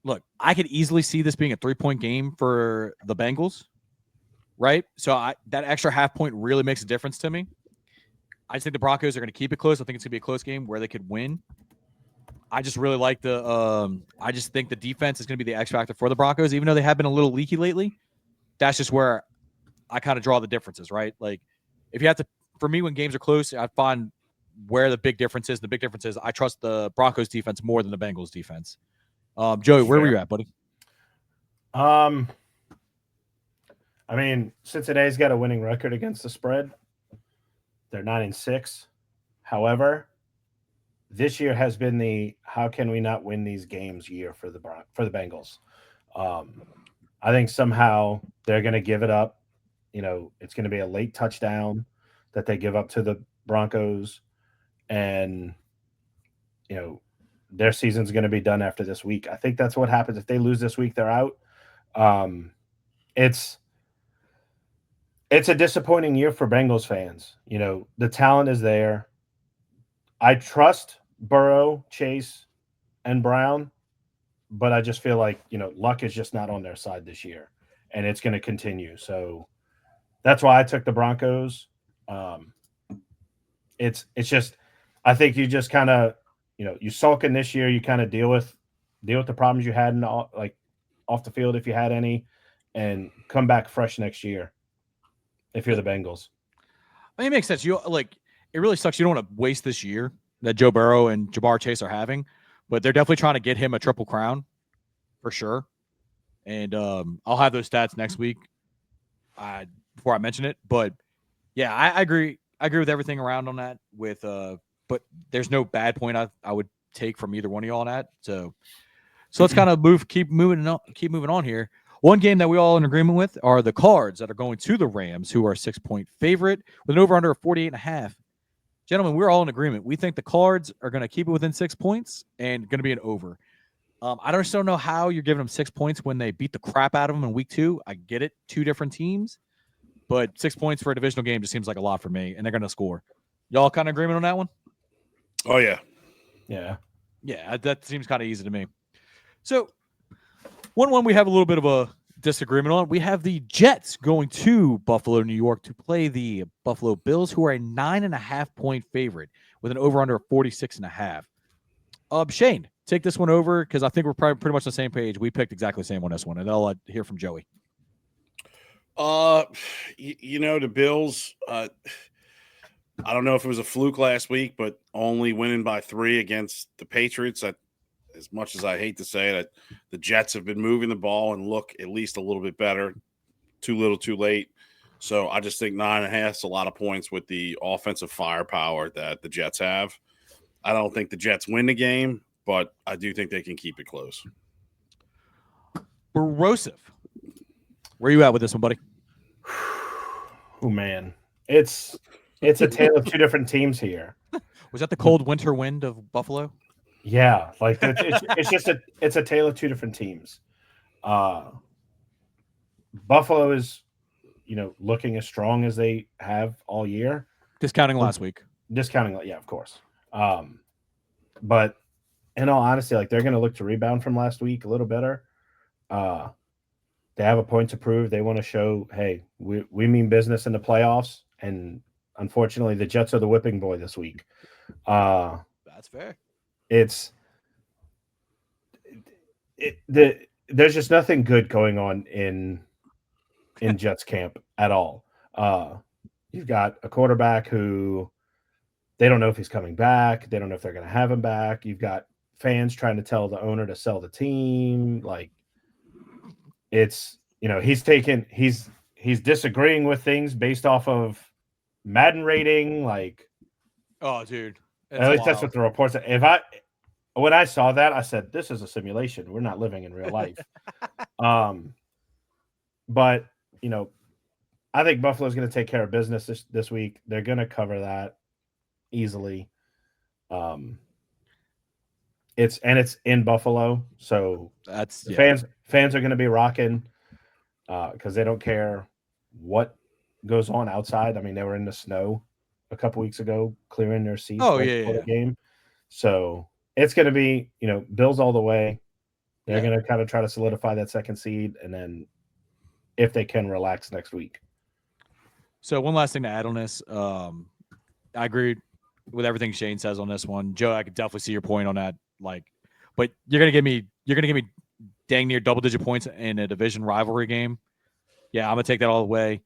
Look, I could easily see this being a 3-point game for the Bengals, right? So that extra half point really makes a difference to me. I just think the Broncos are going to keep it close. I think it's going to be a close game where they could win. I just really like I just think the defense is going to be the X factor for the Broncos, even though they have been a little leaky lately. That's just where I kind of draw the differences, right? Like, if you have to, for me, when games are close, I find where the big difference is. The big difference is I trust the Broncos defense more than the Bengals defense. Joey, where were you at, buddy? I mean, Cincinnati's got a winning record against the spread. They're 9-6. However, this year has been the how can we not win these games year for the Bengals. I think somehow they're going to give it up. It's going to be a late touchdown that they give up to the Broncos, and their season's going to be done after this week. I think that's what happens. If they lose this week, they're out. It's a disappointing year for Bengals fans. The talent is there. I trust Burrow, Chase, and Brown, but I just feel like, luck is just not on their side this year, and it's going to continue. So that's why I took the Broncos. It's just, I think you just kind of, you sulk in this year, you kind of deal with the problems you had off the field, if you had any, and come back fresh next year if you're the Bengals. I mean, it makes sense. It really sucks. You don't want to waste this year that Joe Burrow and Jamar Chase are having, but they're definitely trying to get him a triple crown for sure. And I'll have those stats next week before I mention it. But yeah, I agree. I agree with everything around on that. But there's no bad point I would take from either one of y'all on that. So let's kind of keep moving on here. One game that we all in agreement with are the Cards that are going to the Rams, who are a 6-point favorite with an over-under of 48.5. Gentlemen, we're all in agreement. We think the Cards are going to keep it within 6 points and going to be an over. I just don't know how you're giving them 6 points when they beat the crap out of them in week 2. I get it, 2 different teams, but 6 points for a divisional game just seems like a lot for me, and they're going to score. Y'all kind of agreement on that one? Oh, yeah. Yeah. Yeah, that seems kind of easy to me. So, one we have a little bit of a disagreement on. We have the Jets going to Buffalo, New York to play the Buffalo Bills, who are a 9.5-point favorite with an over-under of 46.5. Shane, take this one over because I think we're probably pretty much on the same page. We picked exactly the same on this one, and I'll hear from Joey. The Bills. I don't know if it was a fluke last week, but only winning by 3 against the Patriots. As much as I hate to say it, the Jets have been moving the ball and look at least a little bit better. Too little, too late. So I just think 9.5 is a lot of points with the offensive firepower that the Jets have. I don't think the Jets win the game, but I do think they can keep it close. Barosive. Where are you at with this one, buddy? Oh man, it's a tale of two different teams here. Was that the cold winter wind of Buffalo? Yeah, like it's a tale of two different teams. Buffalo is, looking as strong as they have all year. Discounting last week. Yeah, of course. But in all honesty, like they're going to look to rebound from last week a little better. They have a point to prove. They want to show, hey, we mean business in the playoffs. And unfortunately, the Jets are the whipping boy this week. That's fair. There's just nothing good going on in Jets camp at all. You've got a quarterback who they don't know if he's coming back. They don't know if they're going to have him back. You've got fans trying to tell the owner to sell the team. Like it's, he's disagreeing with things based off of Madden rating. Like, oh, dude, at least that's what the reports. When I saw that, I said, this is a simulation. We're not living in real life. But I think Buffalo's going to take care of business this week. They're going to cover that easily. It's in Buffalo, so that's fans are going to be rocking because they don't care what goes on outside. I mean, they were in the snow a couple weeks ago, clearing their seats for the game. So it's going to be Bills all the way. They're going to kind of try to solidify that second seed, and then if they can, relax next week. So one last thing to add on this. I agree with everything Shane says on this one. Joe, I could definitely see your point on that. But you're gonna give me dang near double-digit points in a division rivalry game. Yeah, I'm gonna take that all the way.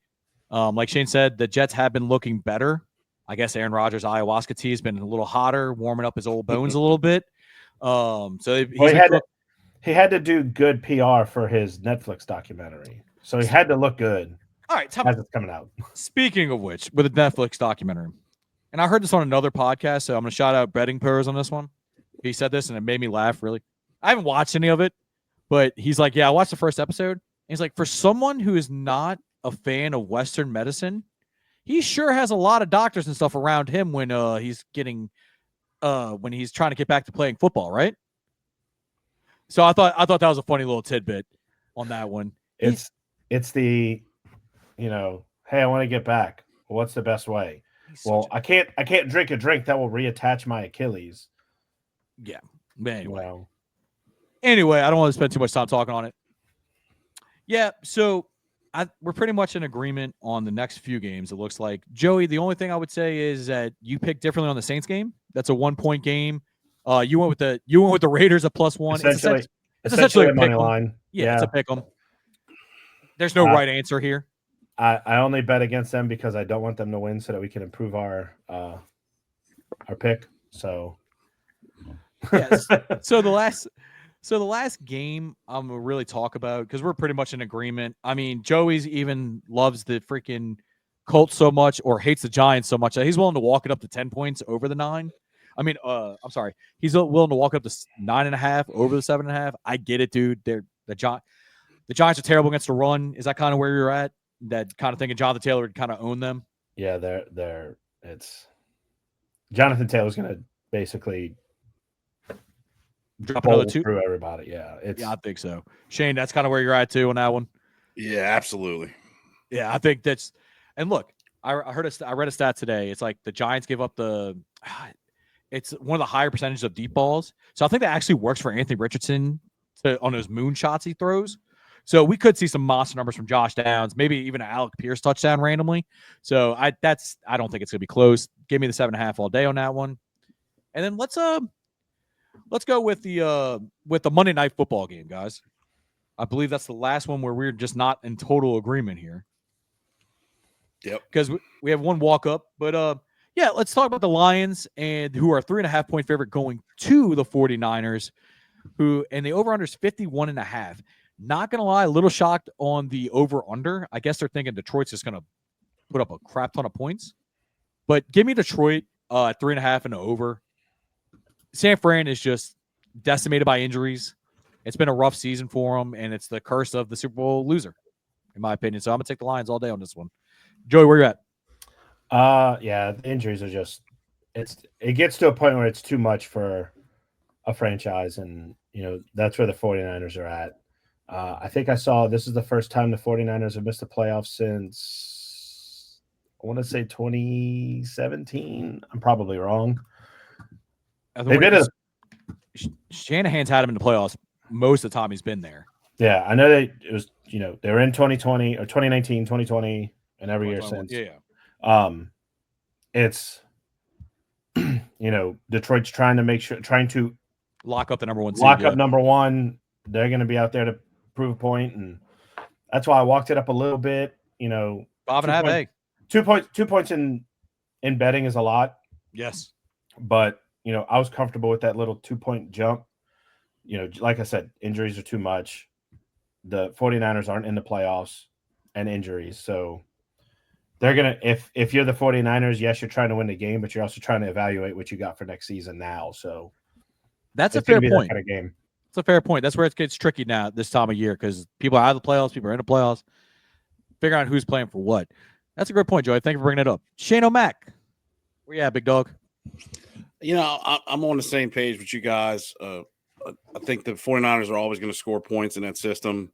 Like Shane said, the Jets have been looking better. I guess Aaron Rodgers' ayahuasca tea has been a little hotter, warming up his old bones a little bit. He had to do good PR for his Netflix documentary, so he had to look good. All right, as it's coming out. Speaking of which, with a Netflix documentary, and I heard this on another podcast, so I'm going to shout out Betting Purrs on this one. He said this, and it made me laugh, really. I haven't watched any of it, but he's like, yeah, I watched the first episode. And he's like, for someone who is not a fan of Western medicine, he sure has a lot of doctors and stuff around him when he's trying to get back to playing football, right? So I thought that was a funny little tidbit on that one. It's the, hey, I want to get back. Well, what's the best way? Well, I can't drink a drink that will reattach my Achilles. Yeah. Anyway, I don't want to spend too much time talking on it. Yeah, so we're pretty much in agreement on the next few games. It looks like, Joey, the only thing I would say is that you picked differently on the Saints game. That's a 1-point game. You went with the Raiders at +1. It's essentially a money line. Yeah, it's a pick 'em. There's no right answer here. I only bet against them because I don't want them to win so that we can improve our pick. So yes. So the last game I'm gonna really talk about, because we're pretty much in agreement. I mean, Joey's even loves the freaking Colts so much, or hates the Giants so much that he's willing to walk it up to 10 points over the 9. I mean, I'm sorry, he's willing to walk up to 9.5 over the 7.5. I get it, dude. The Giants are terrible against the run. Is that kind of where you're at? That kind of thinking Jonathan Taylor would kind of own them? Yeah, it's Jonathan Taylor's going to basically drop another 2 through everybody. Yeah, I think so. Shane, that's kind of where you're at too on that one. Yeah, absolutely. Yeah, I think that's. And look, I read a stat today. It's like the Giants gave up it's one of the higher percentages of deep balls. So I think that actually works for Anthony Richardson on those moon shots he throws. So we could see some monster numbers from Josh Downs, maybe even an Alec Pierce touchdown randomly. So I don't think it's gonna be close. Give me the 7.5 all day on that one. And then let's go with the Monday Night Football game, guys. I believe that's the last one where we're just not in total agreement here. Yep. Because we have one walk up. But yeah, let's talk about the Lions, and who are 3.5-point favorite going to the 49ers, and the over-under is 51.5. Not going to lie, a little shocked on the over-under. I guess they're thinking Detroit's just going to put up a crap ton of points. But give me Detroit at 3.5 and over. San Fran is just decimated by injuries. It's been a rough season for them, and it's the curse of the Super Bowl loser, in my opinion. So I'm going to take the Lions all day on this one. Joey, where you at? Yeah, the injuries are just it gets to a point where it's too much for a franchise, and that's where the 49ers are at. I think I saw this is the first time the 49ers have missed the playoffs since I want to say 2017. I'm probably wrong. They've been Shanahan's had him in the playoffs most of the time he's been there. Yeah, I know they were in 2020 or 2019, 2020, and every year since. Yeah. It's Detroit's trying to lock up the number one seed. Lock up number one. They're going to be out there to prove a point, and that's why I walked it up a little bit. 5.5. 2 points in betting is a lot. Yes, but I was comfortable with that little 2-point jump. Like I said, injuries are too much. The 49ers aren't in the playoffs and injuries, so they're gonna. If you're the 49ers, yes, you're trying to win the game, but you're also trying to evaluate what you got for next season now. So that's a fair point. That kind of game. It's a fair point. That's where it gets tricky now this time of year because people are out of the playoffs, people are in the playoffs. Figure out who's playing for what. That's a great point, Joey. Thank you for bringing it up. Shane O'Mac, where you at, big dog? I'm on the same page with you guys. I think the 49ers are always going to score points in that system.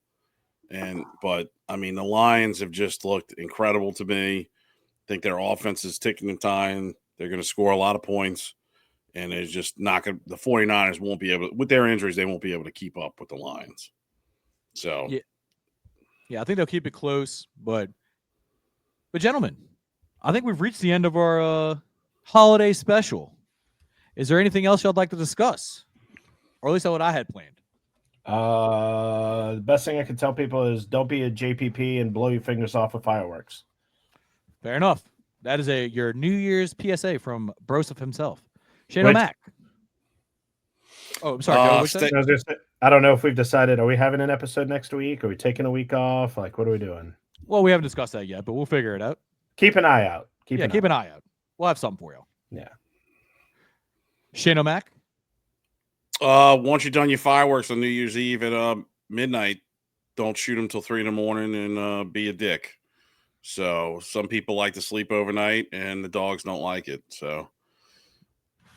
But the Lions have just looked incredible to me. I think their offense is ticking and tying. They're going to score a lot of points. And it's just not going to – the 49ers won't be able – with their injuries, they won't be able to keep up with the Lions. So – Yeah, I think they'll keep it close. But gentlemen, I think we've reached the end of our holiday special. Is there anything else y'all like to discuss? Or at least that's what I had planned. The best thing I can tell people is don't be a JPP and blow your fingers off with fireworks. Fair enough. That is your New Year's PSA from Broseph himself. Shane O'Mac. Oh, I'm sorry. I don't know if we've decided. Are we having an episode next week? Are we taking a week off? Like, what are we doing? Well, we haven't discussed that yet, but we'll figure it out. Keep an eye out. Keep an eye out. We'll have something for you. Yeah. Shane O'Mac. Once you've done your fireworks on New Year's Eve at midnight, don't shoot them till 3 a.m. and be a dick. So some people like to sleep overnight, and the dogs don't like it. So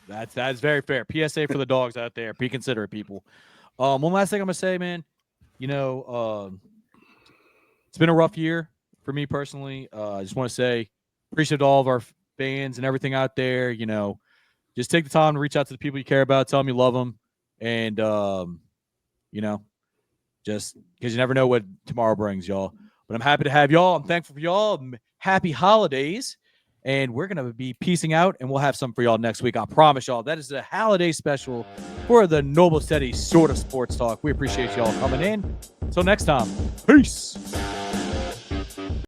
that's very fair. PSA for the dogs out there. Be considerate, people. One last thing I'm gonna say, man. It's been a rough year for me personally. I just want to say appreciate all of our fans and everything out there. Just take the time to reach out to the people you care about, tell them you love them, and just because you never know what tomorrow brings, y'all. But I'm happy to have y'all. I'm thankful for y'all. Happy holidays. And we're going to be peacing out, and we'll have some for y'all next week. I promise y'all. That is the holiday special for the Noble Steady Sorta Sports Talk. We appreciate y'all coming in. Until next time, peace.